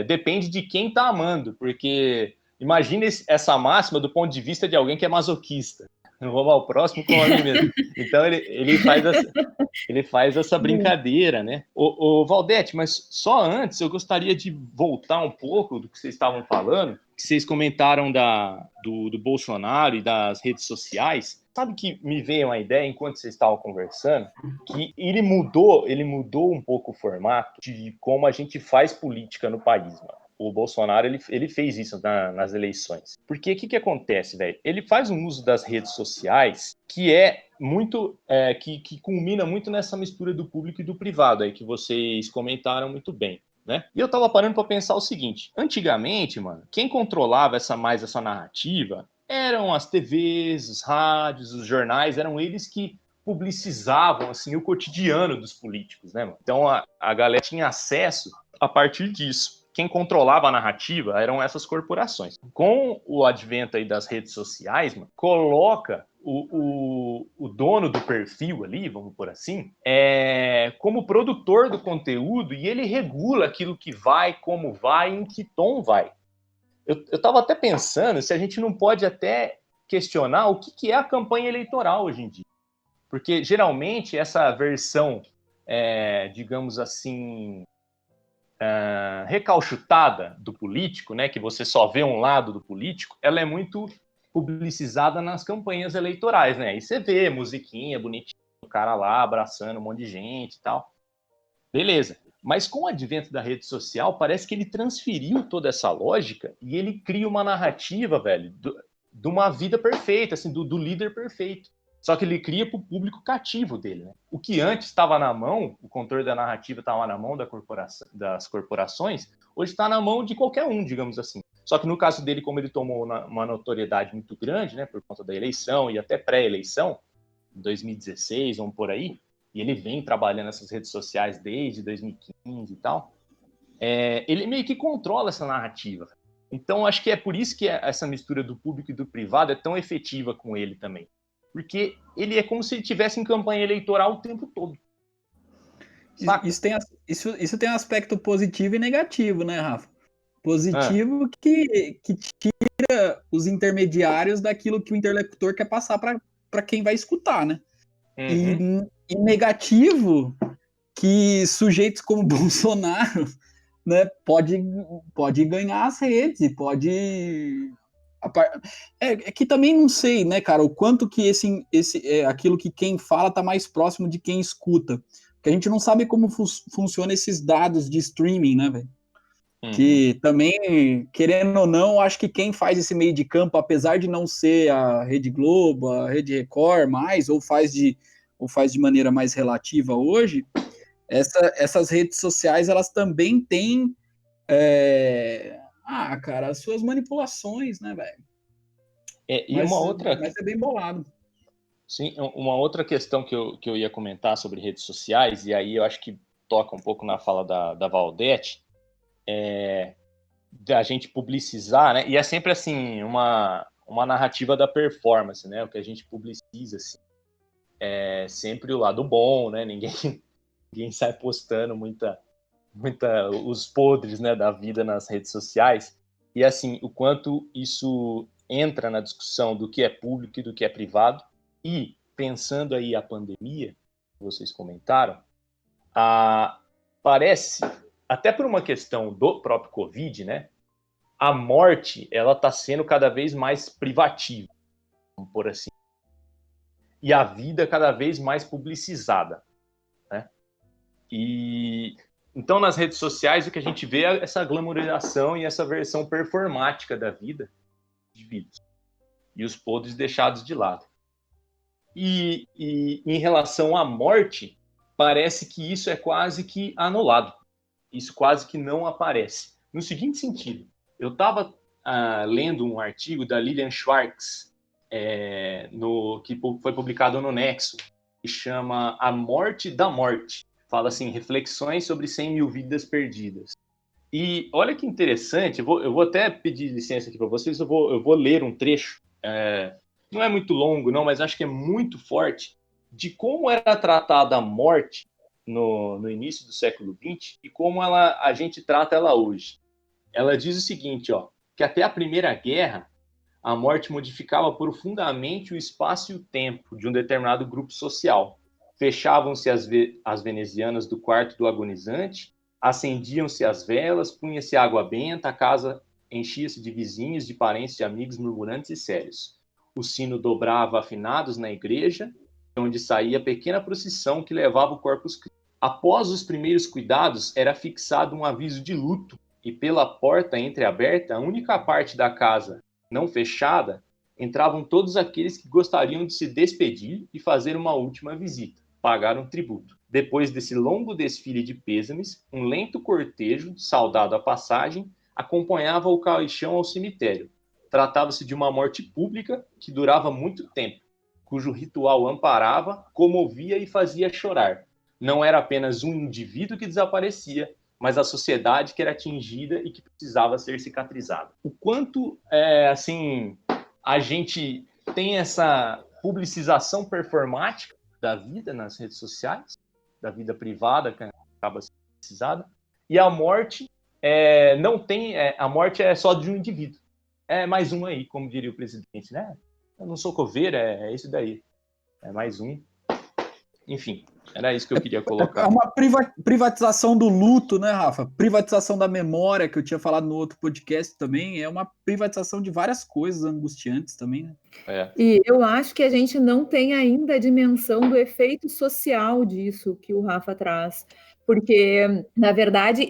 depende de quem está amando, porque imagina essa máxima do ponto de vista de alguém que é masoquista. Eu vou amar o próximo como a mim mesmo. Então ele faz essa brincadeira, né? Ô Valdete, mas só antes eu gostaria de voltar um pouco do que vocês estavam falando, que vocês comentaram do Bolsonaro e das redes sociais. Sabe que me veio uma ideia enquanto vocês estavam conversando, que ele mudou um pouco o formato de como a gente faz política no país, mano. O Bolsonaro, ele fez isso nas eleições. Porque o que acontece, velho? Ele faz um uso das redes sociais que é muito... que culmina muito nessa mistura do público e do privado, aí que vocês comentaram muito bem, né? E eu tava parando para pensar o seguinte. Antigamente, mano, quem controlava essa narrativa eram as TVs, os rádios, os jornais, eram eles que publicizavam, assim, o cotidiano dos políticos, né, mano? Então a galera tinha acesso a partir disso. Quem controlava a narrativa eram essas corporações. Com o advento aí das redes sociais, mano, coloca o dono do perfil ali, vamos por assim, como produtor do conteúdo, e ele regula aquilo que vai, como vai, em que tom vai. Eu estava até pensando se a gente não pode até questionar o que é a campanha eleitoral hoje em dia. Porque, geralmente, essa versão, digamos assim... recalchutada do político, né, que você só vê um lado do político, ela é muito publicizada nas campanhas eleitorais, né? Aí você vê musiquinha bonitinha, o cara lá abraçando um monte de gente e tal. Beleza. Mas com o advento da rede social, parece que ele transferiu toda essa lógica e ele cria uma narrativa, velho, de uma vida perfeita, assim, do líder perfeito. Só que ele cria para o público cativo dele, né? O que antes estava na mão, o controle da narrativa estava na mão das corporações, hoje está na mão de qualquer um, digamos assim. Só que no caso dele, como ele tomou uma notoriedade muito grande, né, por conta da eleição e até pré-eleição, 2016, vamos por aí, e ele vem trabalhando nessas redes sociais desde 2015 e tal, ele meio que controla essa narrativa. Então, acho que é por isso que essa mistura do público e do privado é tão efetiva com ele também. Porque ele é como se ele estivesse em campanha eleitoral o tempo todo. Isso tem um aspecto positivo e negativo, né, Rafa? Positivo que tira os intermediários daquilo que o interlocutor quer passar para quem vai escutar, né? Uhum. E negativo que sujeitos como Bolsonaro, né, pode ganhar as redes, pode... É que também não sei, né, cara, o quanto que aquilo que quem fala tá mais próximo de quem escuta. Porque a gente não sabe como funciona esses dados de streaming, né, velho? Uhum. Que também, querendo ou não, acho que quem faz esse meio de campo, apesar de não ser a Rede Globo, a Rede Record mais, ou faz de maneira mais relativa hoje, essas redes sociais, elas também têm cara, as suas manipulações, né, velho? Mas é bem bolado. Sim, uma outra questão que eu ia comentar sobre redes sociais, e aí eu acho que toca um pouco na fala da Valdete, da gente publicizar, né? E é sempre assim, uma narrativa da performance, né? O que a gente publiciza, assim, é sempre o lado bom, né? Ninguém sai postando muita os podres, né, da vida nas redes sociais. E assim, o quanto isso entra na discussão do que é público e do que é privado. E pensando aí a pandemia, que vocês comentaram, parece, até por uma questão do próprio Covid, né, a morte, ela está sendo cada vez mais privativa, vamos por assim, e a vida cada vez mais publicizada, né? E então nas redes sociais o que a gente vê é essa glamorização e essa versão performática da vida de vidas e os podres deixados de lado. E em relação à morte, parece que isso é quase que anulado. Isso quase que não aparece. No seguinte sentido, eu estava lendo um artigo da Lilian Schwartz, que foi publicado no Nexo, que chama A Morte da Morte. Fala assim, reflexões sobre 100 mil vidas perdidas. E olha que interessante, eu vou até pedir licença aqui para vocês, eu vou ler um trecho. Não é muito longo, não, mas acho que é muito forte, de como era tratada a morte no início do século XX e como a gente trata ela hoje. Ela diz o seguinte, que até a Primeira Guerra, a morte modificava profundamente o espaço e o tempo de um determinado grupo social. Fechavam-se as venezianas do quarto do agonizante, acendiam-se as velas, punha-se água benta, a casa enchia-se de vizinhos, de parentes, de amigos murmurantes e sérios. O sino dobrava afinados na igreja, onde saía a pequena procissão que levava o Corpus Christi. Após os primeiros cuidados, era fixado um aviso de luto, e pela porta entreaberta, a única parte da casa não fechada, entravam todos aqueles que gostariam de se despedir e fazer uma última visita, pagar um tributo. Depois desse longo desfile de pêsames, um lento cortejo, saudado à passagem, acompanhava o caixão ao cemitério. Tratava-se de uma morte pública que durava muito tempo, cujo ritual amparava, comovia e fazia chorar. Não era apenas um indivíduo que desaparecia, mas a sociedade que era atingida e que precisava ser cicatrizada. O quanto, a gente tem essa publicização performática da vida nas redes sociais, da vida privada que acaba sendo publicizada, e a morte a morte é só de um indivíduo. É mais um aí, como diria o presidente, né? Eu não sou coveiro, é esse daí. É mais um. Enfim, era isso que eu queria colocar. É uma privatização do luto, né, Rafa? Privatização da memória, que eu tinha falado no outro podcast também. É uma privatização de várias coisas angustiantes também, né? E eu acho que a gente não tem ainda a dimensão do efeito social disso que o Rafa traz. Porque, na verdade,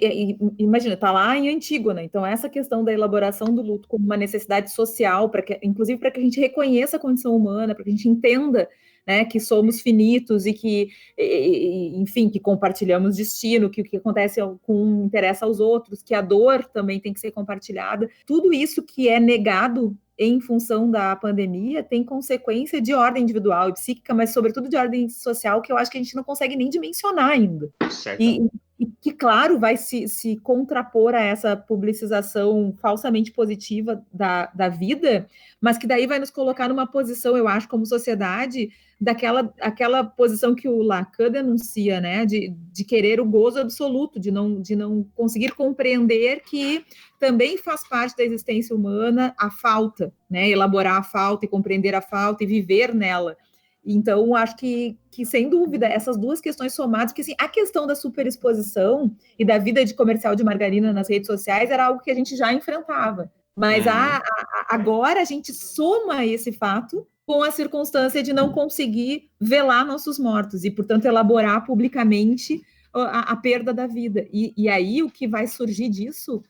imagina, está lá em Antígona, então essa questão da elaboração do luto como uma necessidade social, inclusive para que a gente reconheça a condição humana, para que a gente entenda, né, que somos finitos e que, enfim, que compartilhamos destino, que o que acontece interessa aos outros, que a dor também tem que ser compartilhada. Tudo isso que é negado em função da pandemia, tem consequência de ordem individual e psíquica, mas sobretudo de ordem social, que eu acho que a gente não consegue nem dimensionar ainda. E que, claro, vai se contrapor a essa publicização falsamente positiva da vida, mas que daí vai nos colocar numa posição, eu acho, como sociedade, aquela posição que o Lacan denuncia, né, de querer o gozo absoluto, de não conseguir compreender que também faz parte da existência humana a falta, né, elaborar a falta e compreender a falta e viver nela. Então, acho que, sem dúvida, essas duas questões somadas, porque assim, a questão da superexposição e da vida de comercial de margarina nas redes sociais era algo que a gente já enfrentava. Mas agora a gente soma esse fato com a circunstância de não conseguir velar nossos mortos e, portanto, elaborar publicamente a perda da vida. E aí o que vai surgir disso,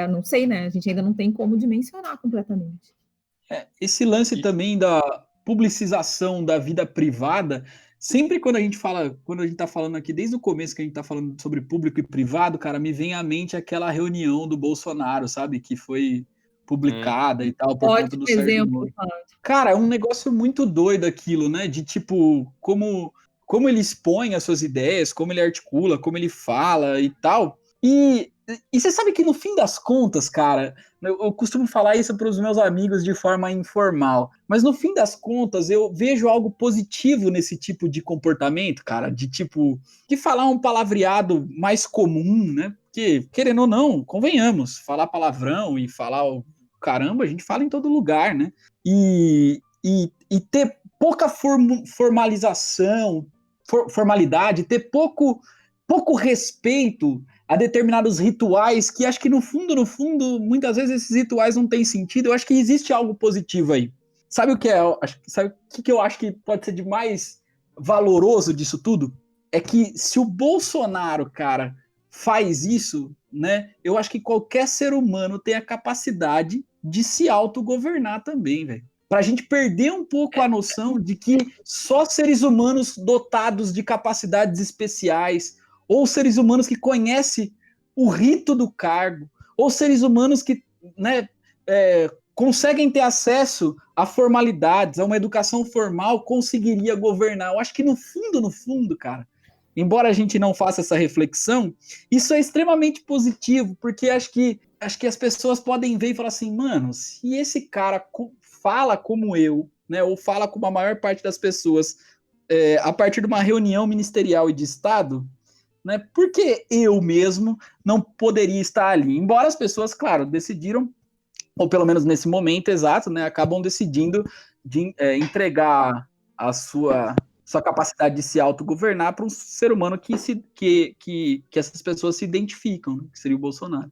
não sei, né? A gente ainda não tem como dimensionar completamente. Esse lance também da publicização da vida privada, sempre quando a gente tá falando aqui, desde o começo que a gente tá falando sobre público e privado, cara, me vem à mente aquela reunião do Bolsonaro, sabe, que foi publicada e tal, por conta do Sérgio exemplo, Moro. Cara, é um negócio muito doido aquilo, né, de tipo, como ele expõe as suas ideias, como ele articula, como ele fala e tal, e você sabe que no fim das contas, cara, eu costumo falar isso para os meus amigos de forma informal, mas no fim das contas eu vejo algo positivo nesse tipo de comportamento, cara, de falar um palavreado mais comum, né? Porque, querendo ou não, convenhamos, falar palavrão e falar o caramba, a gente fala em todo lugar, né? E ter pouca formalização, formalidade, ter pouco respeito a determinados rituais que acho que no fundo, muitas vezes esses rituais não têm sentido. Eu acho que existe algo positivo aí. Sabe o que sabe o que eu acho que pode ser de mais valoroso disso tudo? É que se o Bolsonaro, cara, faz isso, né? Eu acho que qualquer ser humano tem a capacidade de se autogovernar também, velho. Pra gente perder um pouco a noção de que só seres humanos dotados de capacidades especiais, ou seres humanos que conhecem o rito do cargo, ou seres humanos que, né, conseguem ter acesso a formalidades, a uma educação formal, conseguiria governar. Eu acho que no fundo, cara, embora a gente não faça essa reflexão, isso é extremamente positivo, porque acho que as pessoas podem ver e falar assim, mano, se esse cara fala como eu, né, ou fala como a maior parte das pessoas, a partir de uma reunião ministerial e de Estado, né, por que eu mesmo não poderia estar ali? Embora as pessoas, claro, decidiram, ou pelo menos nesse momento exato, né, acabam decidindo de entregar a sua capacidade de se autogovernar para um ser humano que essas pessoas se identificam, né, que seria o Bolsonaro.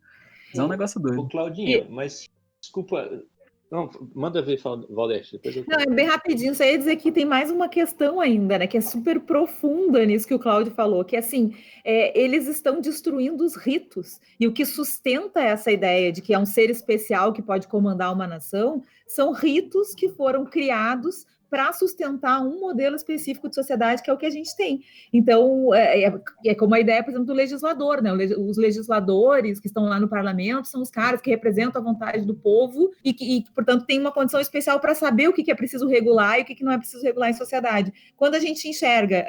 Mas é um negócio doido. Ô, Claudinho, mas desculpa... Não, manda ver, Valdete, depois eu... Não, é bem rapidinho, só ia dizer que tem mais uma questão ainda, né, que é super profunda nisso que o Cláudio falou, que assim, eles estão destruindo os ritos, e o que sustenta essa ideia de que é um ser especial que pode comandar uma nação, são ritos que foram criados para sustentar um modelo específico de sociedade, que é o que a gente tem. Então, é como a ideia, por exemplo, do legislador, né? Os legisladores que estão lá no parlamento são os caras que representam a vontade do povo e portanto, tem uma condição especial para saber o que é preciso regular e o que não é preciso regular em sociedade. Quando a gente enxerga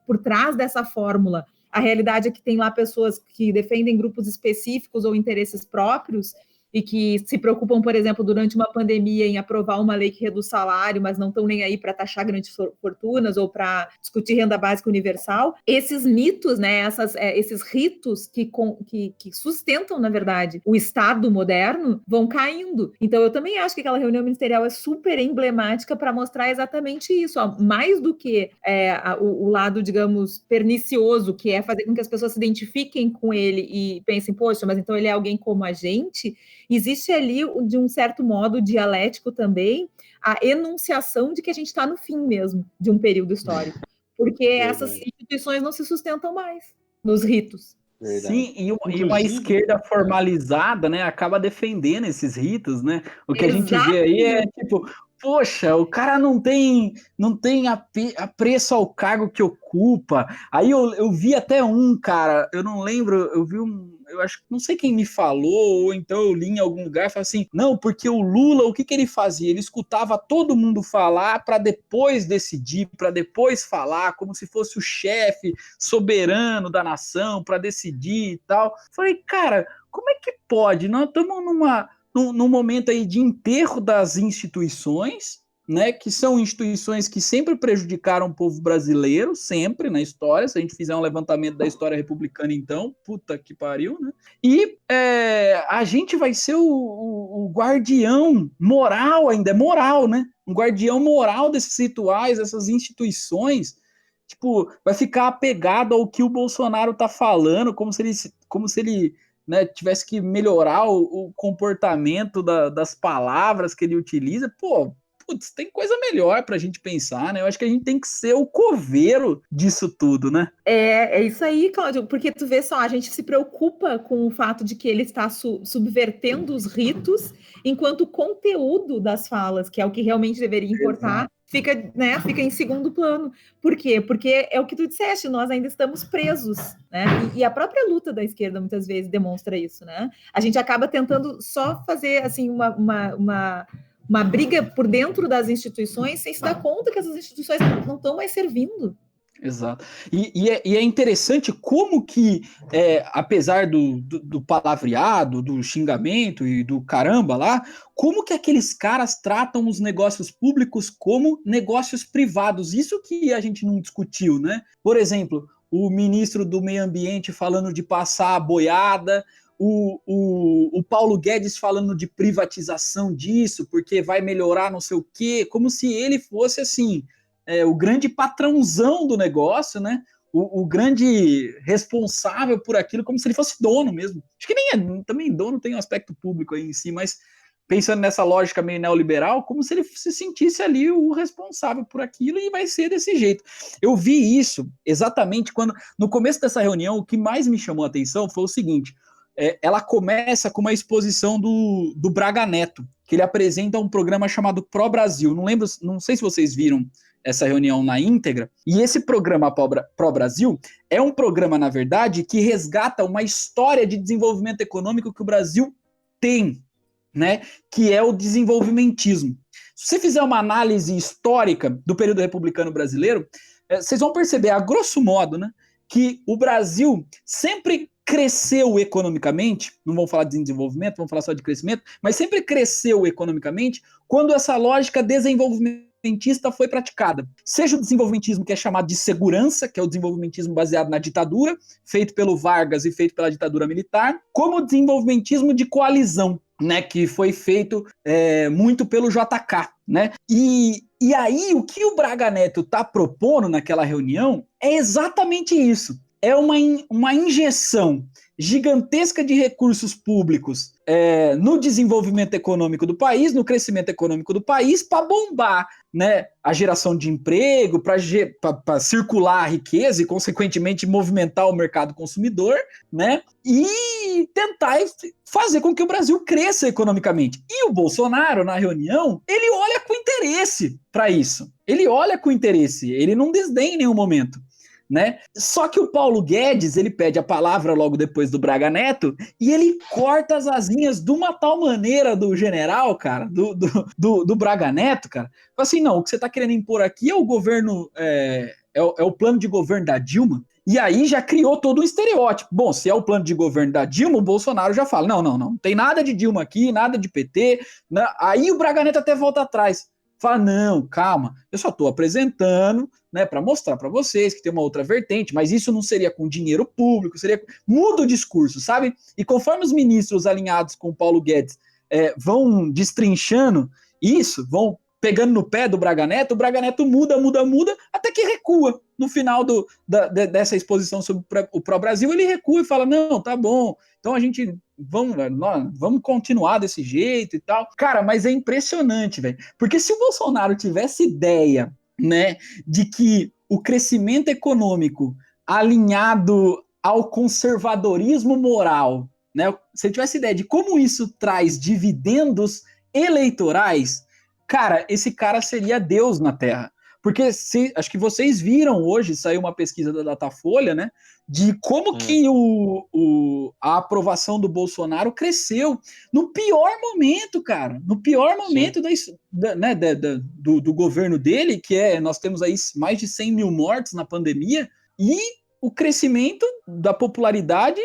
por trás dessa fórmula, a realidade é que tem lá pessoas que defendem grupos específicos ou interesses próprios, e que se preocupam, por exemplo, durante uma pandemia em aprovar uma lei que reduz salário, mas não estão nem aí para taxar grandes fortunas ou para discutir renda básica universal. Esses mitos, né, esses ritos que sustentam, na verdade, o Estado moderno, vão caindo. Então, eu também acho que aquela reunião ministerial é super emblemática para mostrar exatamente isso. Ó, mais do que o lado, digamos, pernicioso, que é fazer com que as pessoas se identifiquem com ele e pensem, poxa, mas então ele é alguém como a gente. Existe ali, de um certo modo dialético também, a enunciação de que a gente está no fim mesmo de um período histórico, porque essas instituições não se sustentam mais nos ritos. Verdade. Sim, e uma esquerda formalizada, né, acaba defendendo esses ritos, né? O que a gente vê aí é, tipo, poxa, o cara não tem apreço ao cargo que ocupa. Aí eu vi até cara, eu não lembro, eu acho, não sei quem me falou, ou então eu li em algum lugar, falou assim, não, porque o Lula, o que ele fazia? Ele escutava todo mundo falar para depois decidir, para depois falar, como se fosse o chefe soberano da nação para decidir e tal. Falei, cara, como é que pode? Nós estamos num momento aí de enterro das instituições, né, que são instituições que sempre prejudicaram o povo brasileiro, sempre na história. Se a gente fizer um levantamento da história republicana, então, puta que pariu, né? E a gente vai ser o guardião moral, ainda é moral, né? Um guardião moral desses rituais, dessas instituições, tipo, vai ficar apegado ao que o Bolsonaro tá falando, como se ele né, tivesse que melhorar o comportamento das palavras que ele utiliza. Pô, putz, tem coisa melhor pra gente pensar, né? Eu acho que a gente tem que ser o coveiro disso tudo, né? É isso aí, Cláudio, porque tu vê só, a gente se preocupa com o fato de que ele está subvertendo os ritos, enquanto o conteúdo das falas, que é o que realmente deveria importar, fica em segundo plano. Por quê? Porque é o que tu disseste, nós ainda estamos presos, né? E a própria luta da esquerda muitas vezes demonstra isso, né? A gente acaba tentando só fazer, assim, uma briga por dentro das instituições sem se dar conta que essas instituições não estão mais servindo. Exato. E é interessante como que, apesar do palavreado, do xingamento e do caramba lá, como que aqueles caras tratam os negócios públicos como negócios privados. Isso que a gente não discutiu, né? Por exemplo, o ministro do Meio Ambiente falando de passar a boiada, o Paulo Guedes falando de privatização disso, porque vai melhorar não sei o quê, como se ele fosse, assim, o grande patrãozão do negócio, né? O grande responsável por aquilo, como se ele fosse dono mesmo. Acho que também dono tem um aspecto público aí em si, mas pensando nessa lógica meio neoliberal, como se ele se sentisse ali o responsável por aquilo, e vai ser desse jeito. Eu vi isso exatamente quando, no começo dessa reunião, o que mais me chamou a atenção foi o seguinte: ela começa com uma exposição do Braga Neto, que ele apresenta um programa chamado Pro Brasil. Não sei se vocês viram essa reunião na íntegra. E esse programa Pro Brasil é um programa, na verdade, que resgata uma história de desenvolvimento econômico que o Brasil tem, né? Que é o desenvolvimentismo. Se você fizer uma análise histórica do período republicano brasileiro, vocês vão perceber, a grosso modo, né, que o Brasil sempre cresceu economicamente, não vamos falar de desenvolvimento, vamos falar só de crescimento, mas sempre cresceu economicamente quando essa lógica desenvolvimentista foi praticada. Seja o desenvolvimentismo que é chamado de segurança, que é o desenvolvimentismo baseado na ditadura, feito pelo Vargas e feito pela ditadura militar, como o desenvolvimentismo de coalizão, né, que foi feito muito pelo JK, né? E aí, o que o Braga Neto está propondo naquela reunião é exatamente isso. É uma injeção gigantesca de recursos públicos no desenvolvimento econômico do país, no crescimento econômico do país, para bombar, né, a geração de emprego, para circular a riqueza e, consequentemente, movimentar o mercado consumidor, né, e tentar fazer com que o Brasil cresça economicamente. E o Bolsonaro, na reunião, ele olha com interesse para isso. Ele olha com interesse, ele não desdenha em nenhum momento, né? Só que o Paulo Guedes, ele pede a palavra logo depois do Braga Neto e ele corta as asinhas de uma tal maneira do general, cara, do Braga Neto, cara. Fala assim, não, o que você tá querendo impor aqui é o governo, é o plano de governo da Dilma. E aí já criou todo um estereótipo. Bom, se é o plano de governo da Dilma, o Bolsonaro já fala, não tem nada de Dilma aqui, nada de PT, né? Aí o Braga Neto até volta atrás. Fala, não, calma, eu só estou apresentando, né, para mostrar para vocês que tem uma outra vertente, mas isso não seria com dinheiro público, muda o discurso, sabe? E conforme os ministros alinhados com o Paulo Guedes vão destrinchando isso, vão pegando no pé do Braga Neto, o Braga Neto muda, até que recua. No final dessa exposição sobre o Pró-Brasil, ele recua e fala, não, tá bom, então a gente... Vamos continuar desse jeito e tal. Cara, mas é impressionante, velho. Porque se o Bolsonaro tivesse ideia, né, de que o crescimento econômico alinhado ao conservadorismo moral, né, se ele tivesse ideia de como isso traz dividendos eleitorais, cara, esse cara seria Deus na Terra. Porque acho que vocês viram hoje, saiu uma pesquisa da Datafolha, né? De como que a aprovação do Bolsonaro cresceu no pior momento, cara. No pior momento do governo dele, que nós temos aí mais de 100 mil mortes na pandemia, e o crescimento da popularidade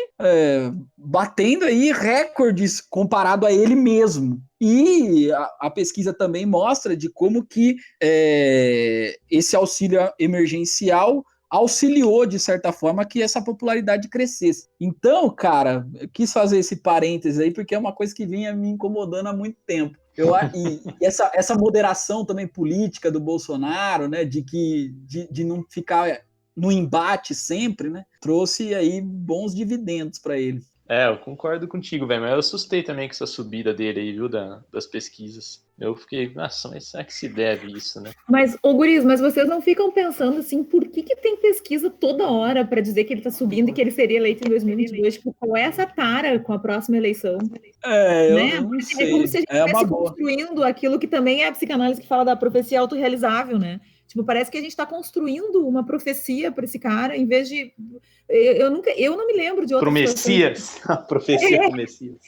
batendo aí recordes comparado a ele mesmo. E a pesquisa também mostra de como que esse auxílio emergencial auxiliou, de certa forma, que essa popularidade crescesse. Então, cara, eu quis fazer esse parênteses aí, porque é uma coisa que vinha me incomodando há muito tempo. E essa moderação também política do Bolsonaro, né, de não ficar no embate sempre, né, trouxe aí bons dividendos para ele. Eu concordo contigo, velho, mas eu assustei também com essa subida dele aí, viu, das pesquisas. Eu fiquei, nossa, mas será que se deve isso, né? Mas, guris, mas vocês não ficam pensando assim, por que tem pesquisa toda hora para dizer que ele tá subindo e que ele seria eleito em 2022? Tipo, qual é essa tara com a próxima eleição? Eu não sei. É como se a gente estivesse construindo aquilo que também é a psicanálise que fala da profecia autorrealizável, né? Tipo, parece que a gente está construindo uma profecia para esse cara, em vez de... Eu não me lembro de outra Messias. A profecia pro Messias.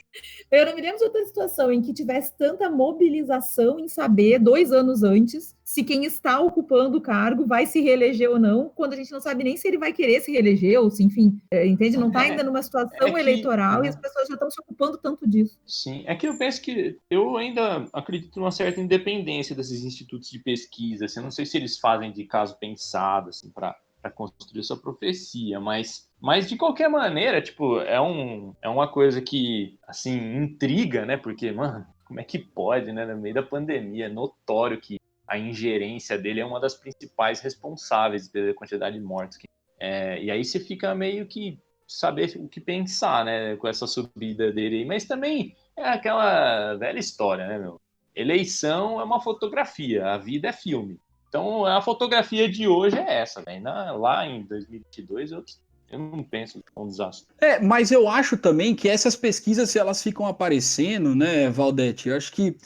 Eu não me lembro de outra situação em que tivesse tanta mobilização em saber, 2 anos antes, se quem está ocupando o cargo vai se reeleger ou não, quando a gente não sabe nem se ele vai querer se reeleger, ou se, enfim, entende? Não está ainda numa situação eleitoral e as pessoas já estão se ocupando tanto disso. Sim, é que eu penso que eu ainda acredito numa certa independência desses institutos de pesquisa. Assim, eu não sei se eles fazem de caso pensado, assim, para construir sua profecia, mas de qualquer maneira, tipo, é uma coisa que, assim, intriga, né? Porque, mano, como é que pode, né? No meio da pandemia, é notório que a ingerência dele é uma das principais responsáveis pela quantidade de mortes. E aí você fica meio que saber o que pensar, né? Com essa subida dele aí. Mas também é aquela velha história, né, meu? Eleição é uma fotografia, a vida é filme. Então, a fotografia de hoje é essa, né? Lá em 2022, eu não penso que é um desastre. Mas eu acho também que essas pesquisas, se elas ficam aparecendo, né, Valdete, eu acho que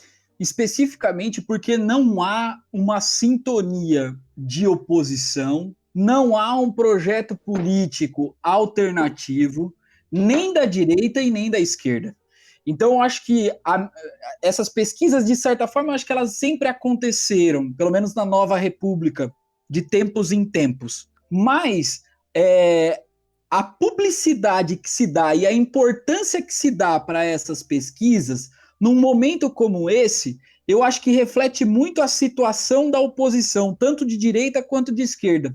especificamente porque não há uma sintonia de oposição, não há um projeto político alternativo, nem da direita e nem da esquerda. Então, eu acho que essas pesquisas, de certa forma, eu acho que elas sempre aconteceram, pelo menos na Nova República, de tempos em tempos. Mas a publicidade que se dá e a importância que se dá para essas pesquisas, num momento como esse, eu acho que reflete muito a situação da oposição, tanto de direita quanto de esquerda.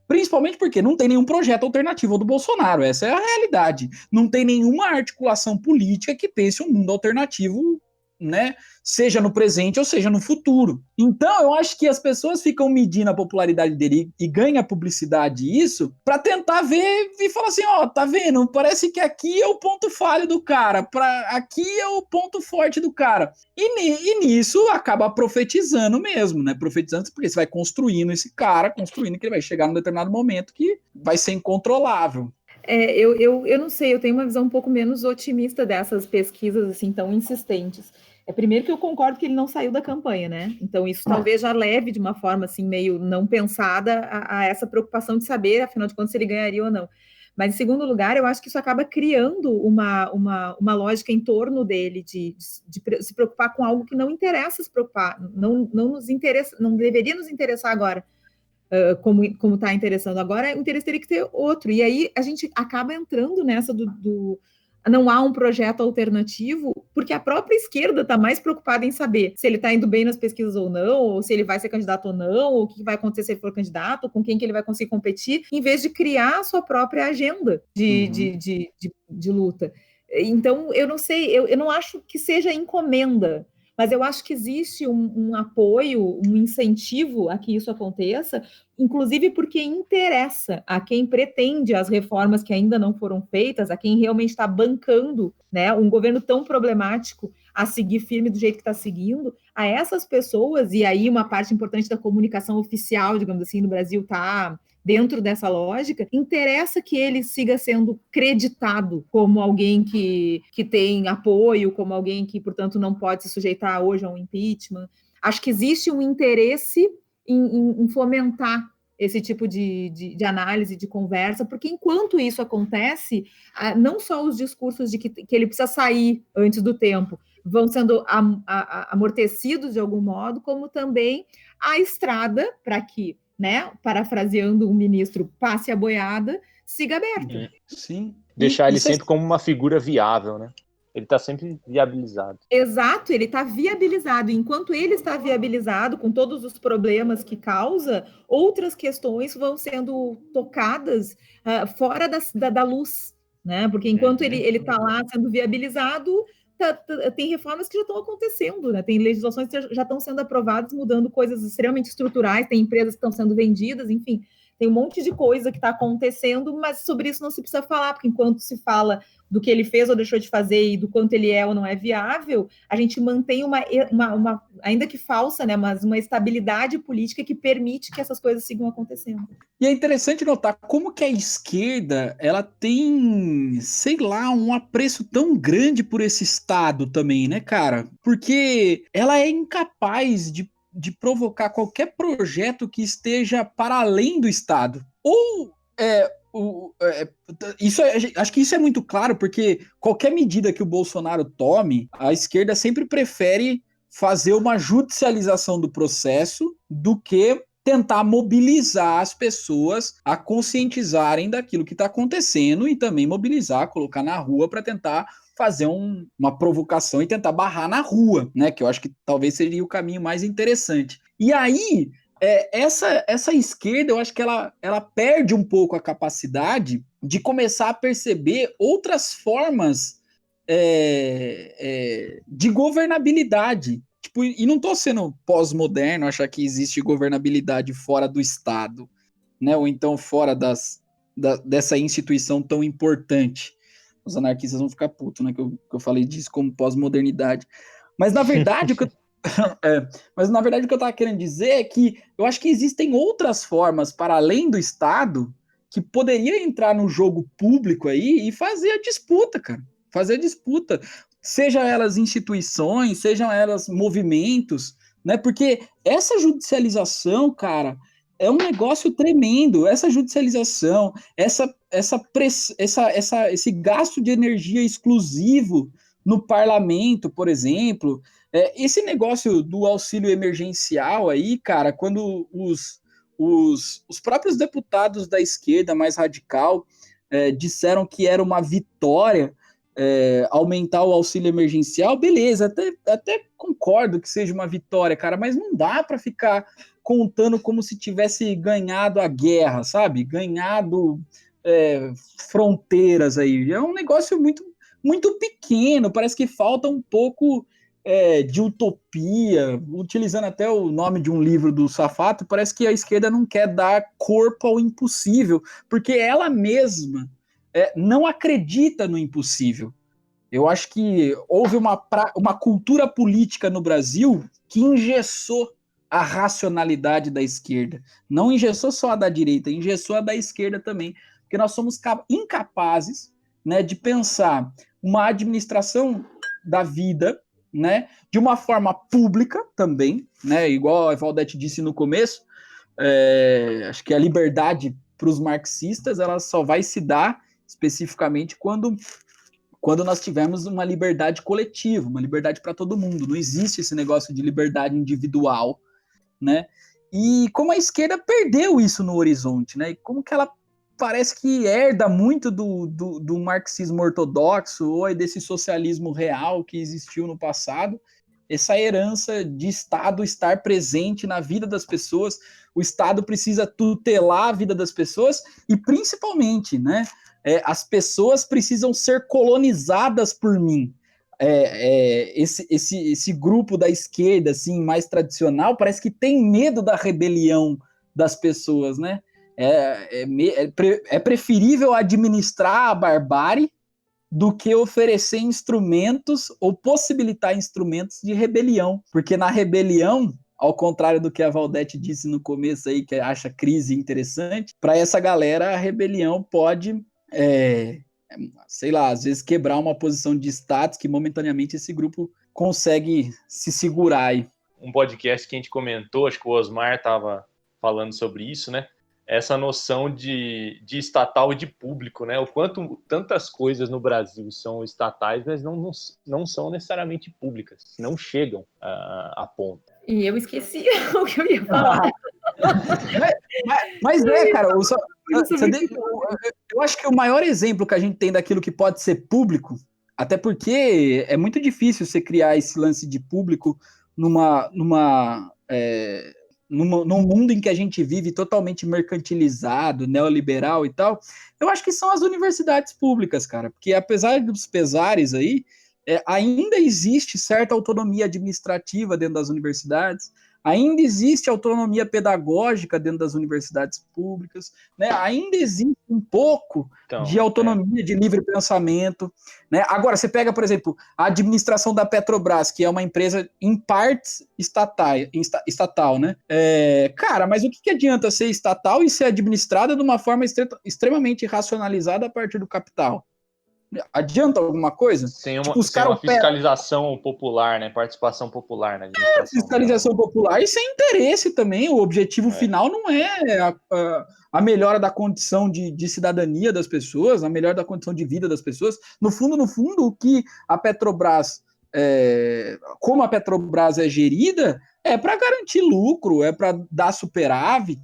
Principalmente porque não tem nenhum projeto alternativo do Bolsonaro, essa é a realidade. Não tem nenhuma articulação política que pense um mundo alternativo, né? Seja no presente ou seja no futuro. Então, eu acho que as pessoas ficam medindo a popularidade dele e ganham a publicidade isso para tentar ver e falar assim, tá vendo? Parece que aqui é o ponto falho do cara, aqui é o ponto forte do cara. E nisso acaba profetizando mesmo, né? Profetizando porque você vai construindo esse cara, construindo que ele vai chegar num determinado momento que vai ser incontrolável. Eu não sei, eu tenho uma visão um pouco menos otimista dessas pesquisas assim tão insistentes. Primeiro que eu concordo que ele não saiu da campanha, né? Então isso talvez já leve de uma forma assim meio não pensada a essa preocupação de saber, afinal de contas, se ele ganharia ou não. Mas em segundo lugar, eu acho que isso acaba criando uma lógica em torno dele de se preocupar com algo que não interessa se preocupar, não nos interessa, não deveria nos interessar agora. Como está interessando agora, o interesse teria que ter outro. E aí a gente acaba entrando nessa do não há um projeto alternativo, porque a própria esquerda está mais preocupada em saber se ele está indo bem nas pesquisas ou não, ou se ele vai ser candidato ou não, ou o que vai acontecer se ele for candidato, ou com quem que ele vai conseguir competir, em vez de criar a sua própria agenda de luta. Então, eu não sei, eu não acho que seja encomenda, mas eu acho que existe um apoio, um incentivo a que isso aconteça, inclusive porque interessa a quem pretende as reformas que ainda não foram feitas, a quem realmente está bancando, né, um governo tão problemático a seguir firme do jeito que está seguindo, a essas pessoas, e aí uma parte importante da comunicação oficial, digamos assim, no Brasil está dentro dessa lógica, interessa que ele siga sendo creditado como alguém que tem apoio, como alguém que, portanto, não pode se sujeitar hoje a um impeachment. acho que existe um interesse em fomentar esse tipo de análise, de conversa, porque enquanto isso acontece, não só os discursos de que ele precisa sair antes do tempo vão sendo amortecidos de algum modo, como também a estrada para que, né, parafraseando um ministro, passe a boiada, siga aberta. Sim. Deixar ele sempre como uma figura viável, né? Ele está sempre viabilizado. Exato, ele está viabilizado. Enquanto ele está viabilizado, com todos os problemas que causa, outras questões vão sendo tocadas fora da luz, né? Porque enquanto ele está lá sendo viabilizado, tem reformas que já estão acontecendo, né? Tem legislações que já estão sendo aprovadas, mudando coisas extremamente estruturais, tem empresas que estão sendo vendidas, enfim, tem um monte de coisa que está acontecendo, mas sobre isso não se precisa falar, porque enquanto se fala do que ele fez ou deixou de fazer e do quanto ele é ou não é viável, a gente mantém uma ainda que falsa, né, mas uma estabilidade política que permite que essas coisas sigam acontecendo. E é interessante notar como que a esquerda, ela tem, sei lá, um apreço tão grande por esse Estado também, né, cara? Porque ela é incapaz de provocar qualquer projeto que esteja para além do Estado. Ou acho que isso é muito claro, porque qualquer medida que o Bolsonaro tome, a esquerda sempre prefere fazer uma judicialização do processo do que tentar mobilizar as pessoas a conscientizarem daquilo que está acontecendo e também mobilizar, colocar na rua para tentar fazer uma provocação e tentar barrar na rua, né? Que eu acho que talvez seria o caminho mais interessante. E aí, essa esquerda, eu acho que ela perde um pouco a capacidade de começar a perceber outras formas de governabilidade. Tipo, e não estou sendo pós-moderno, achar que existe governabilidade fora do Estado, né? Ou então fora dessa instituição tão importante. Os anarquistas vão ficar putos, né? Que eu falei disso como pós-modernidade. Mas, na verdade, o que eu estava querendo dizer é que eu acho que existem outras formas, para além do Estado, que poderia entrar no jogo público aí e fazer a disputa, cara. Fazer a disputa. Sejam elas instituições, sejam elas movimentos, né? Porque essa judicialização, cara, é um negócio tremendo. Essa judicialização, esse gasto de energia exclusivo no parlamento, por exemplo, esse negócio do auxílio emergencial aí, cara, quando os próprios deputados da esquerda mais radical disseram que era uma vitória aumentar o auxílio emergencial, beleza, até concordo que seja uma vitória, cara, mas não dá para ficar contando como se tivesse ganhado a guerra, sabe? Ganhado fronteiras aí. É um negócio muito, muito pequeno, parece que falta um pouco de utopia, utilizando até o nome de um livro do Safato, parece que a esquerda não quer dar corpo ao impossível, porque ela mesma não acredita no impossível. Eu acho que houve uma cultura política no Brasil que engessou a racionalidade da esquerda. Não engessou só a da direita, engessou a da esquerda também. Porque nós somos incapazes, né, de pensar uma administração da vida, né, de uma forma pública também, né, igual a Valdete disse no começo, acho que a liberdade para os marxistas ela só vai se dar especificamente quando nós tivermos uma liberdade coletiva, uma liberdade para todo mundo. Não existe esse negócio de liberdade individual, né? E como a esquerda perdeu isso no horizonte, né? E como que ela parece que herda muito do marxismo ortodoxo ou desse socialismo real que existiu no passado, essa herança de Estado estar presente na vida das pessoas. O Estado precisa tutelar a vida das pessoas e, principalmente, né, as pessoas precisam ser colonizadas por mim. Esse grupo da esquerda assim, mais tradicional parece que tem medo da rebelião das pessoas, né? É preferível administrar a barbárie do que oferecer instrumentos ou possibilitar instrumentos de rebelião, porque na rebelião, ao contrário do que a Valdete disse no começo aí, que acha crise interessante, para essa galera a rebelião pode, sei lá, às vezes quebrar uma posição de status que momentaneamente esse grupo consegue se segurar aí. um podcast que a gente comentou, acho que o Osmar estava falando sobre isso, né? Essa noção de estatal e de público, né? O quanto tantas coisas no Brasil são estatais, mas não são necessariamente públicas, não chegam a ponto. E eu esqueci o que eu ia falar. Mas cara, eu acho que o maior exemplo que a gente tem daquilo que pode ser público, até porque é muito difícil você criar esse lance de público num mundo em que a gente vive totalmente mercantilizado, neoliberal e tal, eu acho que são as universidades públicas, cara, porque apesar dos pesares aí, ainda existe certa autonomia administrativa dentro das universidades, ainda existe autonomia pedagógica dentro das universidades públicas, né? Ainda existe um pouco de autonomia de livre pensamento, né? Agora, você pega, por exemplo, a administração da Petrobras, que é uma empresa em partes estatal, né? Cara, mas o que adianta ser estatal e ser administrada de uma forma extremamente racionalizada a partir do capital? Adianta alguma coisa? Sem uma fiscalização popular, né? Participação popular na administração. Fiscalização popular e sem interesse também. O objetivo final não é a melhora da condição de cidadania das pessoas, a melhora da condição de vida das pessoas. No fundo, o que a Petrobras, como a Petrobras é gerida, é para garantir lucro, é para dar superávit,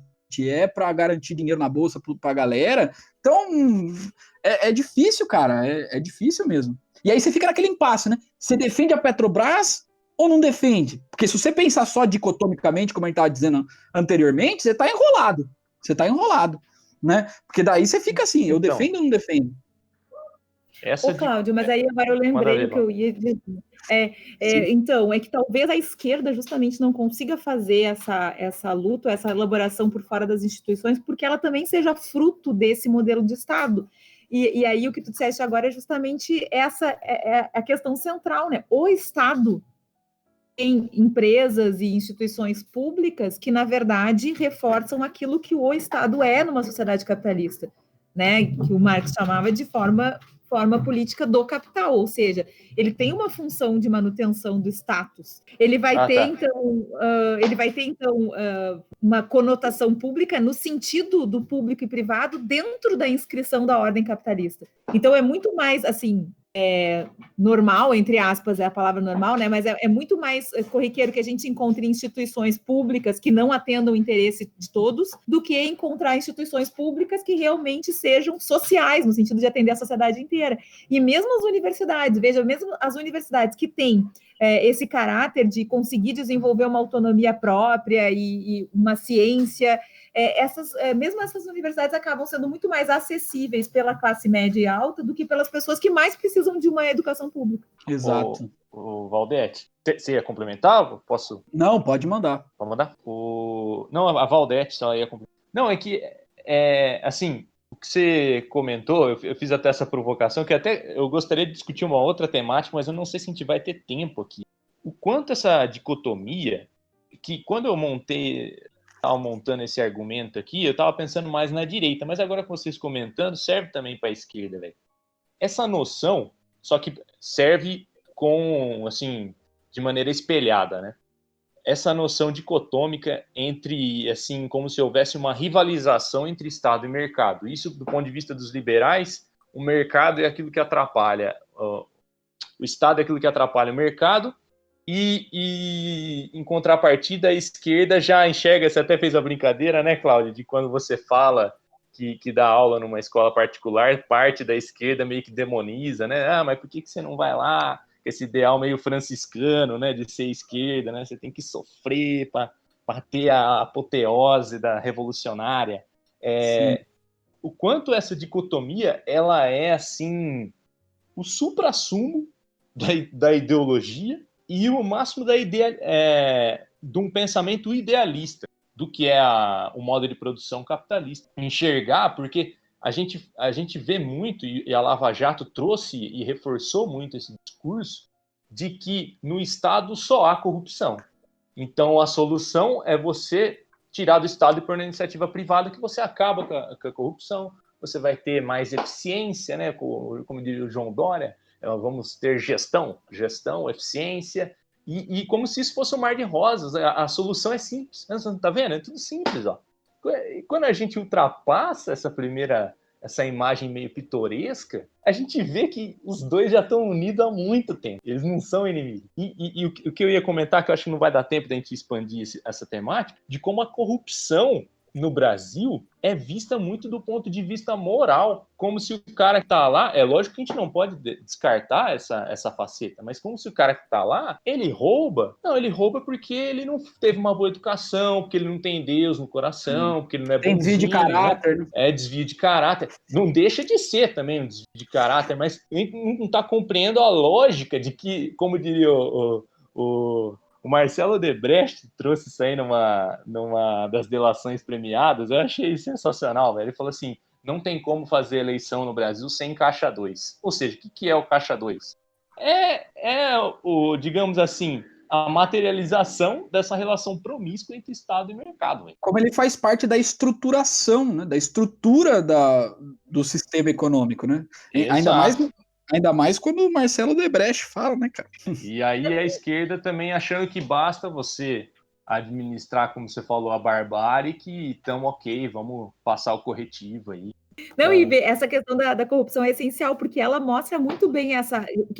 é para garantir dinheiro na bolsa para a galera. Então, é difícil, cara, é difícil mesmo. E aí você fica naquele impasse, né? Você defende a Petrobras ou não defende? Porque se você pensar só dicotomicamente, como a gente estava dizendo anteriormente, você está enrolado, né? Porque daí você fica assim, eu defendo ou não defendo? Cláudio, mas aí agora eu lembrei o que eu ia dizer. Então, é que talvez a esquerda justamente não consiga fazer essa luta, essa elaboração por fora das instituições, porque ela também seja fruto desse modelo de Estado. E aí o que tu disseste agora é justamente essa a questão central, né? O Estado tem empresas e instituições públicas que, na verdade, reforçam aquilo que o Estado é numa sociedade capitalista, né? Que o Marx chamava de forma política do capital, ou seja, ele tem uma função de manutenção do status. Ele vai ter então uma conotação pública no sentido do público e privado dentro da inscrição da ordem capitalista. Então é muito mais assim normal, entre aspas, é a palavra normal, né? Mas é muito mais corriqueiro que a gente encontre instituições públicas que não atendam o interesse de todos, do que encontrar instituições públicas que realmente sejam sociais, no sentido de atender a sociedade inteira. E mesmo as universidades, veja, mesmo as universidades que têm esse caráter de conseguir desenvolver uma autonomia própria e uma ciência, mesmo essas universidades acabam sendo muito mais acessíveis pela classe média e alta do que pelas pessoas que mais precisam de uma educação pública. Exato. O Valdete, você ia complementar? Posso? Não, pode mandar. Pode mandar? Não, a Valdete só ia complementar. Não, é que, assim, o que você comentou, eu fiz até essa provocação, que até eu gostaria de discutir uma outra temática, mas eu não sei se a gente vai ter tempo aqui. O quanto essa dicotomia, que quando eu estava montando esse argumento aqui, eu estava pensando mais na direita, mas agora com vocês comentando, serve também para a esquerda, velho. Essa noção, só que serve de maneira espelhada, né? Essa noção dicotômica entre, assim, como se houvesse uma rivalização entre Estado e mercado. Isso, do ponto de vista dos liberais, o mercado é aquilo que atrapalha, o Estado é aquilo que atrapalha o mercado, e em contrapartida, a esquerda já enxerga, você até fez a brincadeira, né, Cláudia, de quando você fala que dá aula numa escola particular, parte da esquerda meio que demoniza, né? Mas por que você não vai lá? Esse ideal meio franciscano, né, de ser esquerda, né? Você tem que sofrer para ter a apoteose da revolucionária. O quanto essa dicotomia, ela é, assim, o suprassumo da ideologia e o máximo de um pensamento idealista do que é o modo de produção capitalista. Enxergar, porque a gente vê muito, e a Lava Jato trouxe e reforçou muito esse discurso, de que no Estado só há corrupção. Então, a solução é você tirar do Estado e pôr na iniciativa privada, que você acaba com a corrupção, você vai ter mais eficiência, né? Como diria o João Dória, vamos ter gestão, eficiência, E como se isso fosse um mar de rosas. A solução é simples. Tá vendo? É tudo simples, ó. E quando a gente ultrapassa essa imagem meio pitoresca, a gente vê que os dois já estão unidos há muito tempo. Eles não são inimigos. E o que eu ia comentar, que eu acho que não vai dar tempo da gente expandir essa temática, de como a corrupção no Brasil é vista muito do ponto de vista moral, como se o cara que tá lá, é lógico que a gente não pode descartar essa faceta, mas como se o cara que tá lá, ele rouba, não, ele rouba porque ele não teve uma boa educação, porque ele não tem Deus no coração, porque ele não é bonzinho, desvio de caráter, né? É desvio de caráter, não deixa de ser também um desvio de caráter, mas não tá compreendendo a lógica de que, como diria o Marcelo Odebrecht trouxe isso aí numa das delações premiadas, eu achei sensacional, velho. Ele falou assim, não tem como fazer eleição no Brasil sem caixa 2. Ou seja, o que é o caixa 2? Digamos assim, a materialização dessa relação promíscua entre Estado e mercado. Velho. Como ele faz parte da estruturação, né? Da estrutura do sistema econômico, né? Ainda mais quando o Marcelo Odebrecht fala, né, cara? E aí a esquerda também achando que basta você administrar, como você falou, a barbárie, que estamos ok, vamos passar o corretivo aí. Não, e essa questão da corrupção é essencial, porque ela mostra muito bem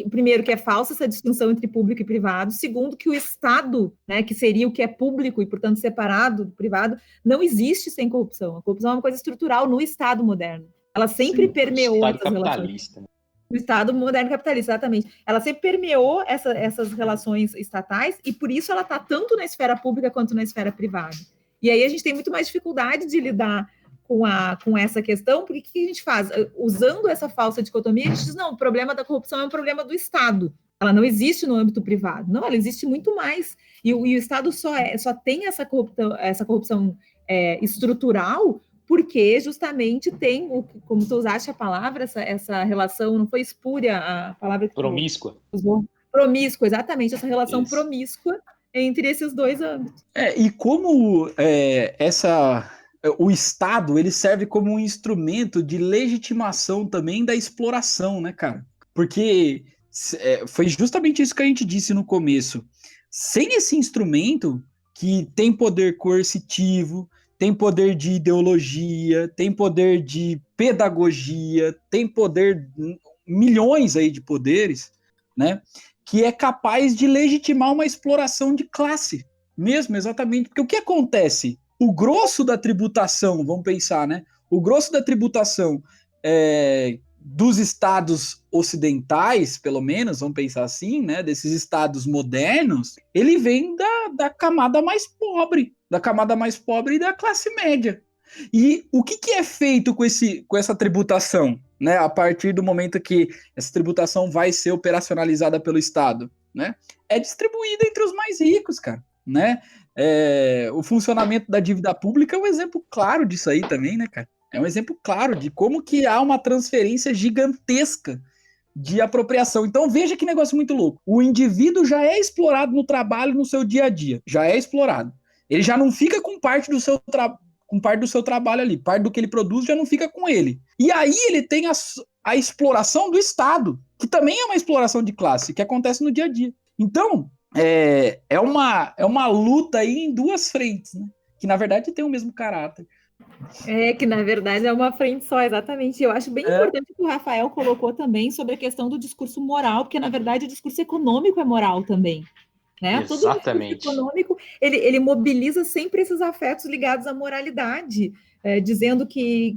primeiro, que é falsa essa distinção entre público e privado, segundo, que o Estado, né, que seria o que é público e, portanto, separado do privado, não existe sem corrupção. A corrupção é uma coisa estrutural no Estado moderno. Ela sempre permeou essas relações. Né? O Estado moderno capitalista, exatamente. Ela sempre permeou essas relações estatais e, por isso, ela está tanto na esfera pública quanto na esfera privada. E aí a gente tem muito mais dificuldade de lidar com essa questão, porque o que a gente faz? Usando essa falsa dicotomia, a gente diz, não, o problema da corrupção é um problema do Estado. Ela não existe no âmbito privado. Não, ela existe muito mais. E o Estado só tem essa corrupção estrutural porque justamente tem, como tu usaste a palavra, essa relação, não foi espúria a palavra que promíscua. Promíscua, exatamente, essa relação promíscua entre esses dois âmbitos. E como o Estado, ele serve como um instrumento de legitimação também da exploração, né, cara? Porque foi justamente isso que a gente disse no começo. Sem esse instrumento, que tem poder coercitivo, tem poder de ideologia, tem poder de pedagogia, tem poder, milhões aí de poderes, né? Que é capaz de legitimar uma exploração de classe, mesmo, exatamente. Porque o que acontece? O grosso da tributação, vamos pensar, né? O grosso da tributação dos estados ocidentais, pelo menos, vamos pensar assim, né? Desses estados modernos, ele vem da camada mais pobre, e da classe média. E o que é feito com essa tributação, né? A partir do momento que essa tributação vai ser operacionalizada pelo Estado, né? É distribuída entre os mais ricos, cara, né? O funcionamento da dívida pública é um exemplo claro disso aí também, né, cara? É um exemplo claro de como que há uma transferência gigantesca de apropriação. Então veja que negócio muito louco. O indivíduo já é explorado no trabalho, no seu dia a dia. Já é explorado. Ele já não fica com parte do seu trabalho ali. Parte do que ele produz já não fica com ele. E aí ele tem a exploração do Estado, que também é uma exploração de classe, que acontece no dia a dia. Então, é uma luta aí em duas frentes, né? Que na verdade tem o mesmo caráter. Que na verdade é uma frente só, exatamente. Eu acho bem importante o que o Rafael colocou também sobre a questão do discurso moral, porque na verdade o discurso econômico é moral também. Né? Todo o discurso econômico, ele mobiliza sempre esses afetos ligados à moralidade, dizendo que,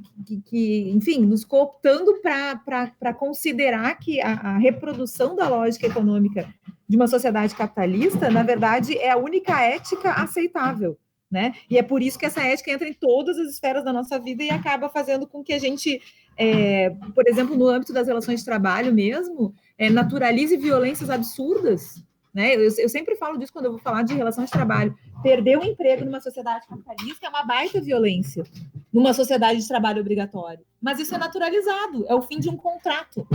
enfim, nos cooptando para considerar que a reprodução da lógica econômica de uma sociedade capitalista, na verdade, é a única ética aceitável. Né? E é por isso que essa ética entra em todas as esferas da nossa vida e acaba fazendo com que a gente, por exemplo, no âmbito das relações de trabalho mesmo, naturalize violências absurdas. Né? Eu sempre falo disso quando eu vou falar de relação de trabalho. Perder um emprego numa sociedade capitalista é uma baita violência numa sociedade de trabalho obrigatório. Mas isso é naturalizado, é o fim de um contrato,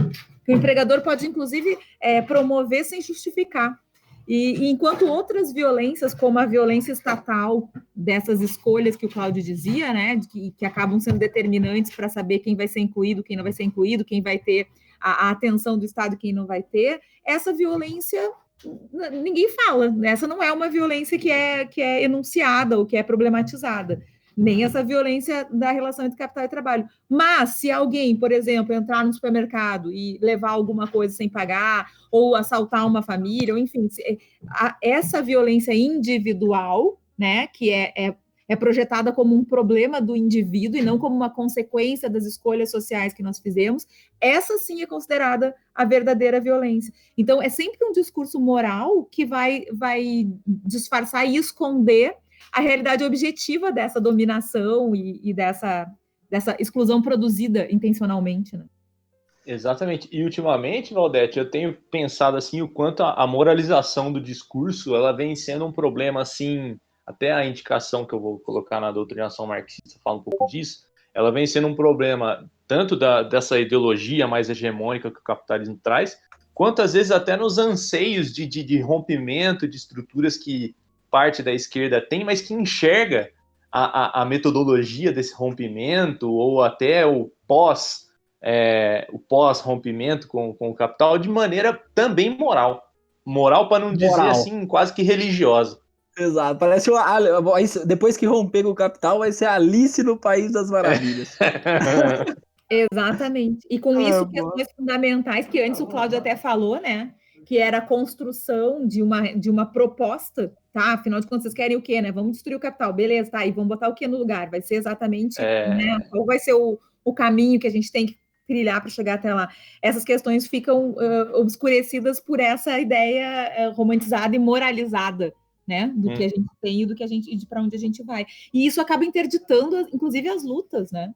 que o empregador pode, inclusive, promover sem justificar. E enquanto outras violências, como a violência estatal, dessas escolhas que o Cláudio dizia, né, que acabam sendo determinantes para saber quem vai ser incluído, quem não vai ser incluído, quem vai ter a atenção do Estado e quem não vai ter, essa violência ninguém fala. Essa não é uma violência que é enunciada ou que é problematizada. Nem essa violência da relação entre capital e trabalho. Mas, se alguém, por exemplo, entrar no supermercado e levar alguma coisa sem pagar, ou assaltar uma família, ou enfim, essa violência individual, né, que é projetada como um problema do indivíduo e não como uma consequência das escolhas sociais que nós fizemos, essa sim é considerada a verdadeira violência. Então, é sempre um discurso moral que vai disfarçar e esconder a realidade objetiva dessa dominação e dessa exclusão produzida intencionalmente, né? Exatamente. E ultimamente, Valdete, eu tenho pensado assim o quanto a moralização do discurso ela vem sendo um problema assim, até a indicação que eu vou colocar na doutrinação marxista fala um pouco disso, ela vem sendo um problema tanto dessa ideologia mais hegemônica que o capitalismo traz, quanto às vezes até nos anseios de rompimento de estruturas que parte da esquerda tem, mas que enxerga a metodologia desse rompimento ou até o pós-rompimento com o capital de maneira também moral. Moral, para não dizer assim, quase que religiosa. Exato, parece depois que romper com o capital vai ser Alice no País das Maravilhas. Exatamente. E com isso, questões fundamentais, que antes o Cláudio até falou, né? Que era a construção de uma proposta, tá? Afinal de contas, vocês querem o quê, né? Vamos destruir o capital, beleza, tá? E vamos botar o quê no lugar? Vai ser exatamente, né? Qual vai ser o caminho que a gente tem que trilhar para chegar até lá? Essas questões ficam obscurecidas por essa ideia romantizada e moralizada, né? Do que a gente tem e de para onde a gente vai. E isso acaba interditando, inclusive, as lutas, né?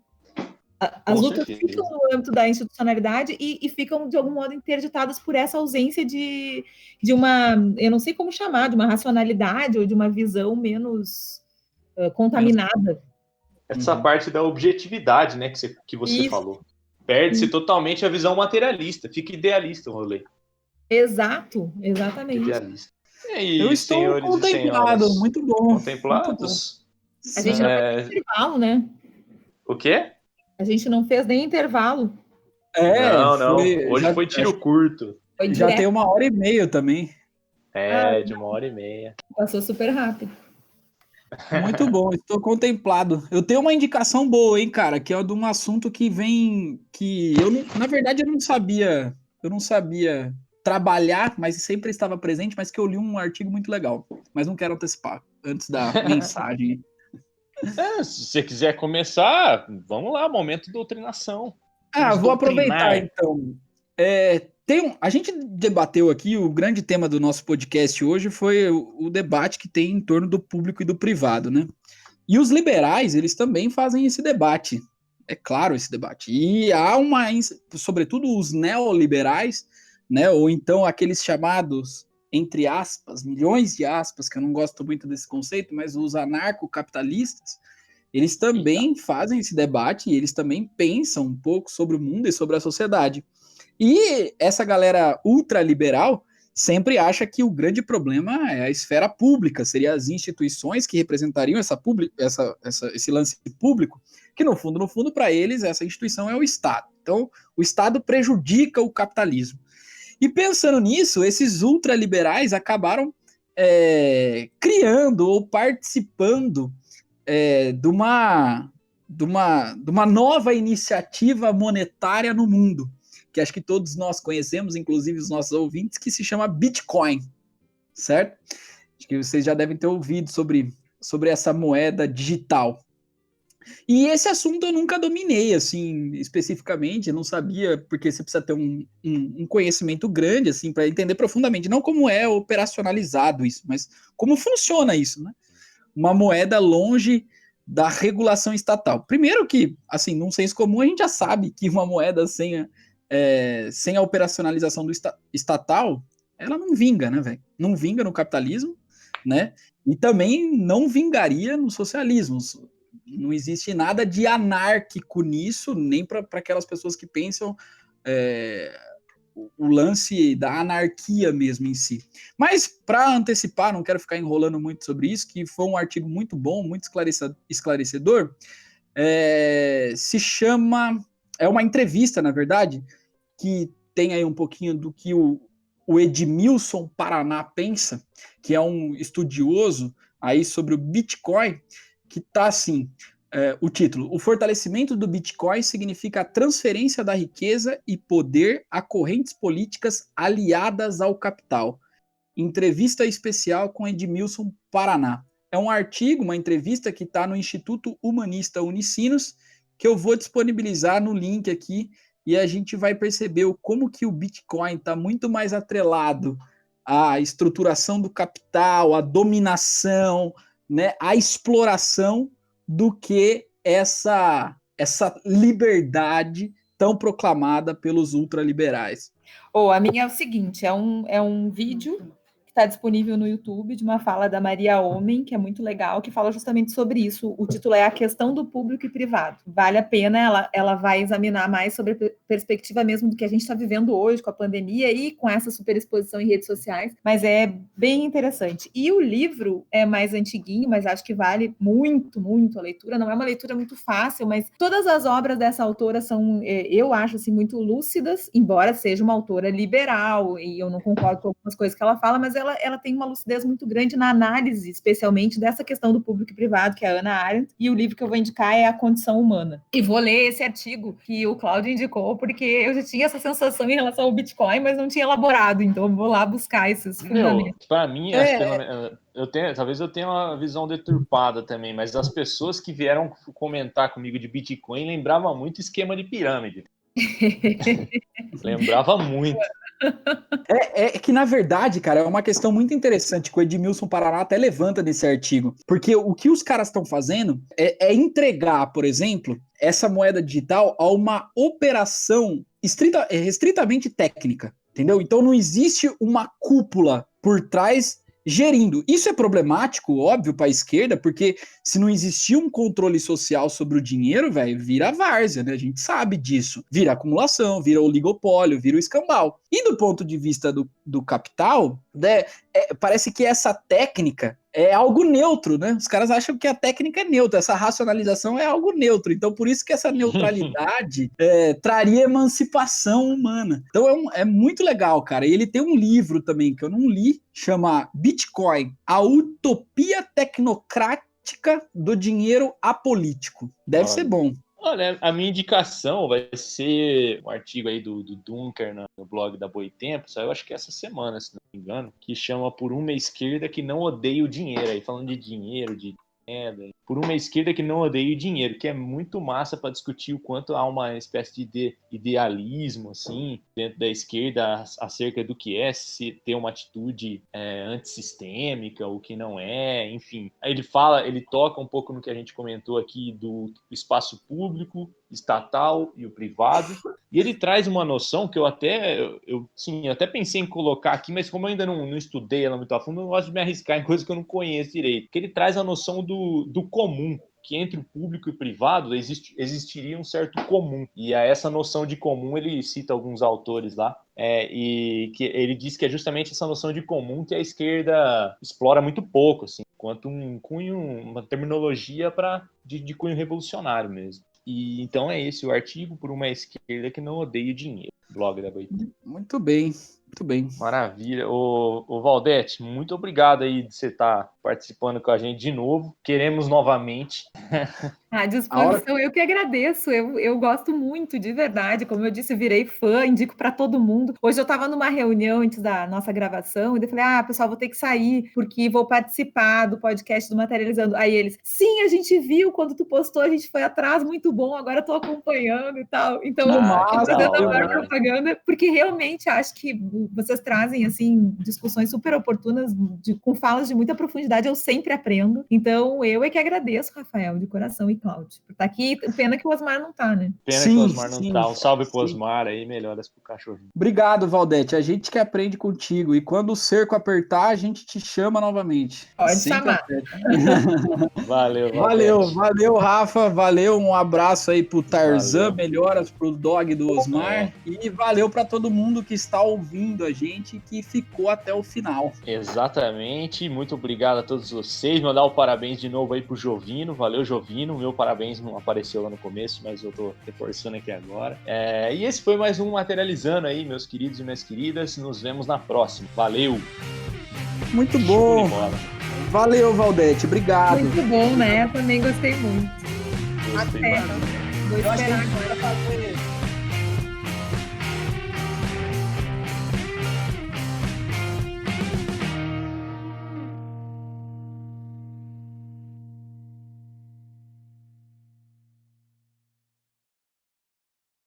As lutas ficam no âmbito da institucionalidade e ficam, de algum modo, interditadas por essa ausência de uma, eu não sei como chamar, de uma racionalidade ou de uma visão menos contaminada. Essa parte da objetividade, né, que você falou. Perde-se totalmente a visão materialista, fica idealista o rolê. Exato, exatamente. Idealista. E aí, eu estou contemplado, muito bom. Contemplados? Muito bom. A gente não fez intervalo, né? O quê? A gente não fez nem intervalo. Não. Hoje foi tiro curto. Já tem 1h30 também. De 1h30. Passou super rápido. Muito bom, estou contemplado. Eu tenho uma indicação boa, hein, cara, que é de um assunto que vem... que eu, na verdade, eu não sabia trabalhar, mas sempre estava presente, mas que eu li um artigo muito legal. Mas não quero antecipar, antes da mensagem. Se você quiser começar, vamos lá, momento de doutrinação. Vou aproveitar então. A gente debateu aqui, o grande tema do nosso podcast hoje foi o debate que tem em torno do público e do privado, né? E os liberais, eles também fazem esse debate. É claro, esse debate. E há sobretudo os neoliberais, né? Ou então aqueles chamados, entre aspas, milhões de aspas, que eu não gosto muito desse conceito, mas os anarcocapitalistas, eles também fazem esse debate e eles também pensam um pouco sobre o mundo e sobre a sociedade. E essa galera ultraliberal sempre acha que o grande problema é a esfera pública, seriam as instituições que representariam esse lance público, que no fundo, para eles, essa instituição é o Estado. Então, o Estado prejudica o capitalismo. E pensando nisso, esses ultraliberais acabaram criando ou participando de uma nova iniciativa monetária no mundo, que acho que todos nós conhecemos, inclusive os nossos ouvintes, que se chama Bitcoin, certo? Acho que vocês já devem ter ouvido sobre essa moeda digital. E esse assunto eu nunca dominei, assim, especificamente, eu não sabia, porque você precisa ter um conhecimento grande, assim, para entender profundamente, não como é operacionalizado isso, mas como funciona isso, né? Uma moeda longe da regulação estatal. Primeiro que, assim, num senso comum, a gente já sabe que uma moeda sem a operacionalização do estatal, ela não vinga, né, velho? Não vinga no capitalismo, né? E também não vingaria no socialismo. Não existe nada de anárquico nisso, nem para aquelas pessoas que pensam o lance da anarquia mesmo em si. Mas, para antecipar, não quero ficar enrolando muito sobre isso, que foi um artigo muito bom, muito esclarecedor, se chama... É uma entrevista, na verdade, que tem aí um pouquinho do que o o Edmilson Paraná pensa, que é um estudioso aí sobre o Bitcoin, que está assim, o título: o fortalecimento do Bitcoin significa a transferência da riqueza e poder a correntes políticas aliadas ao capital. Entrevista especial com Edmilson Paraná. É um artigo, uma entrevista que está no Instituto Humanista Unicinos, que eu vou disponibilizar no link aqui, e a gente vai perceber como que o Bitcoin está muito mais atrelado à estruturação do capital, à dominação, né, à exploração, do que essa liberdade tão proclamada pelos ultraliberais. A minha é o seguinte, é um vídeo que está disponível no YouTube de uma fala da Maria Homem, que é muito legal, que fala justamente sobre isso. O título é A Questão do Público e Privado. Vale a pena, ela vai examinar mais sobre a perspectiva mesmo do que a gente está vivendo hoje com a pandemia e com essa superexposição em redes sociais, mas é bem interessante. E o livro é mais antiguinho, mas acho que vale muito, muito a leitura. Não é uma leitura muito fácil, mas todas as obras dessa autora são, eu acho, assim, muito lúcidas, embora seja uma autora liberal, e eu não concordo com algumas coisas que ela fala, mas ela tem uma lucidez muito grande na análise, especialmente dessa questão do público e privado, que é a Hannah Arendt, e o livro que eu vou indicar é A Condição Humana. E vou ler esse artigo que o Cláudio indicou, porque eu já tinha essa sensação em relação ao Bitcoin, mas não tinha elaborado, então eu vou lá buscar esses fundamentos. Para mim, talvez eu tenha uma visão deturpada também, mas as pessoas que vieram comentar comigo de Bitcoin lembravam muito esquema de pirâmide. Lembrava muito. É que, na verdade, cara, é uma questão muito interessante que o Edmilson Paraná até levanta nesse artigo. Porque o que os caras estão fazendo é entregar, por exemplo, essa moeda digital a uma operação estritamente técnica, entendeu? Então não existe uma cúpula por trás gerindo. Isso é problemático, óbvio, para a esquerda, porque se não existir um controle social sobre o dinheiro, velho, vira várzea, né? A gente sabe disso. Vira acumulação, vira oligopólio, vira o escambau. E do ponto de vista do capital, né, parece que essa técnica é algo neutro, né? Os caras acham que a técnica é neutra, essa racionalização é algo neutro. Então, por isso que essa neutralidade traria emancipação humana. Então, é muito legal, cara. E ele tem um livro também que eu não li, chama Bitcoin, a utopia tecnocrática do dinheiro apolítico. Deve ser bom. Olha, a minha indicação vai ser um artigo aí do Dunker no blog da Boitempo, saiu acho que essa semana, se não me engano, que chama Por uma Esquerda que não odeia o dinheiro, aí falando de dinheiro, de moeda, por uma esquerda que não odeia o dinheiro, que é muito massa para discutir o quanto há uma espécie de idealismo, assim, dentro da esquerda acerca do que é se ter uma atitude antissistêmica, o que não é, enfim. Aí ele toca um pouco no que a gente comentou aqui do espaço público, estatal e o privado, e ele traz uma noção que eu até pensei em colocar aqui, mas como eu ainda não estudei ela muito a fundo, eu não gosto de me arriscar em coisas que eu não conheço direito, que ele traz a noção do comum, que entre o público e o privado existiria um certo comum, e a essa noção de comum ele cita alguns autores lá, e que ele diz que é justamente essa noção de comum que a esquerda explora muito pouco, assim, quanto uma terminologia de cunho revolucionário mesmo. E então é esse o artigo, Por uma Esquerda que não odeia o dinheiro, blog da Boitempo. Muito bem, muito bem. Maravilha. Ô Valdete, muito obrigado aí de você estar participando com a gente de novo. Queremos novamente. À disposição, eu que agradeço, eu gosto muito, de verdade, como eu disse, virei fã, indico para todo mundo. Hoje eu estava numa reunião antes da nossa gravação, e eu falei, pessoal, vou ter que sair, porque vou participar do podcast do Materializando. Aí eles, sim, a gente viu quando tu postou, a gente foi atrás, muito bom, agora eu tô acompanhando e tal. Então, eu fazendo a maior propaganda, porque realmente acho que vocês trazem, assim, discussões super oportunas, com falas de muita profundidade, eu sempre aprendo. Então, eu é que agradeço, Rafael, de coração, e Cláudio, por estar aqui. Pena que o Osmar não tá, né? Pena que o Osmar não tá. Um salve pro Osmar aí, melhoras pro cachorrinho. Obrigado, Valdete. A gente que aprende contigo. E quando o cerco apertar, a gente te chama novamente. Pode chamar. Valeu, Rafa. Valeu, um abraço aí pro Tarzan, melhoras pro dog do Osmar. E valeu para todo mundo que está ouvindo ouvindo a gente, que ficou até o final. Exatamente, muito obrigado a todos vocês. Mandar o parabéns de novo aí pro Jovino. Valeu, Jovino. Meu parabéns não apareceu lá no começo, mas eu tô reforçando aqui agora. E esse foi mais um Materializando aí, meus queridos e minhas queridas. Nos vemos na próxima. Valeu! Muito bom! Valeu, Valdete. Obrigado. Muito bom, né? Eu também gostei muito. Gostei. Até. Vou esperar agora.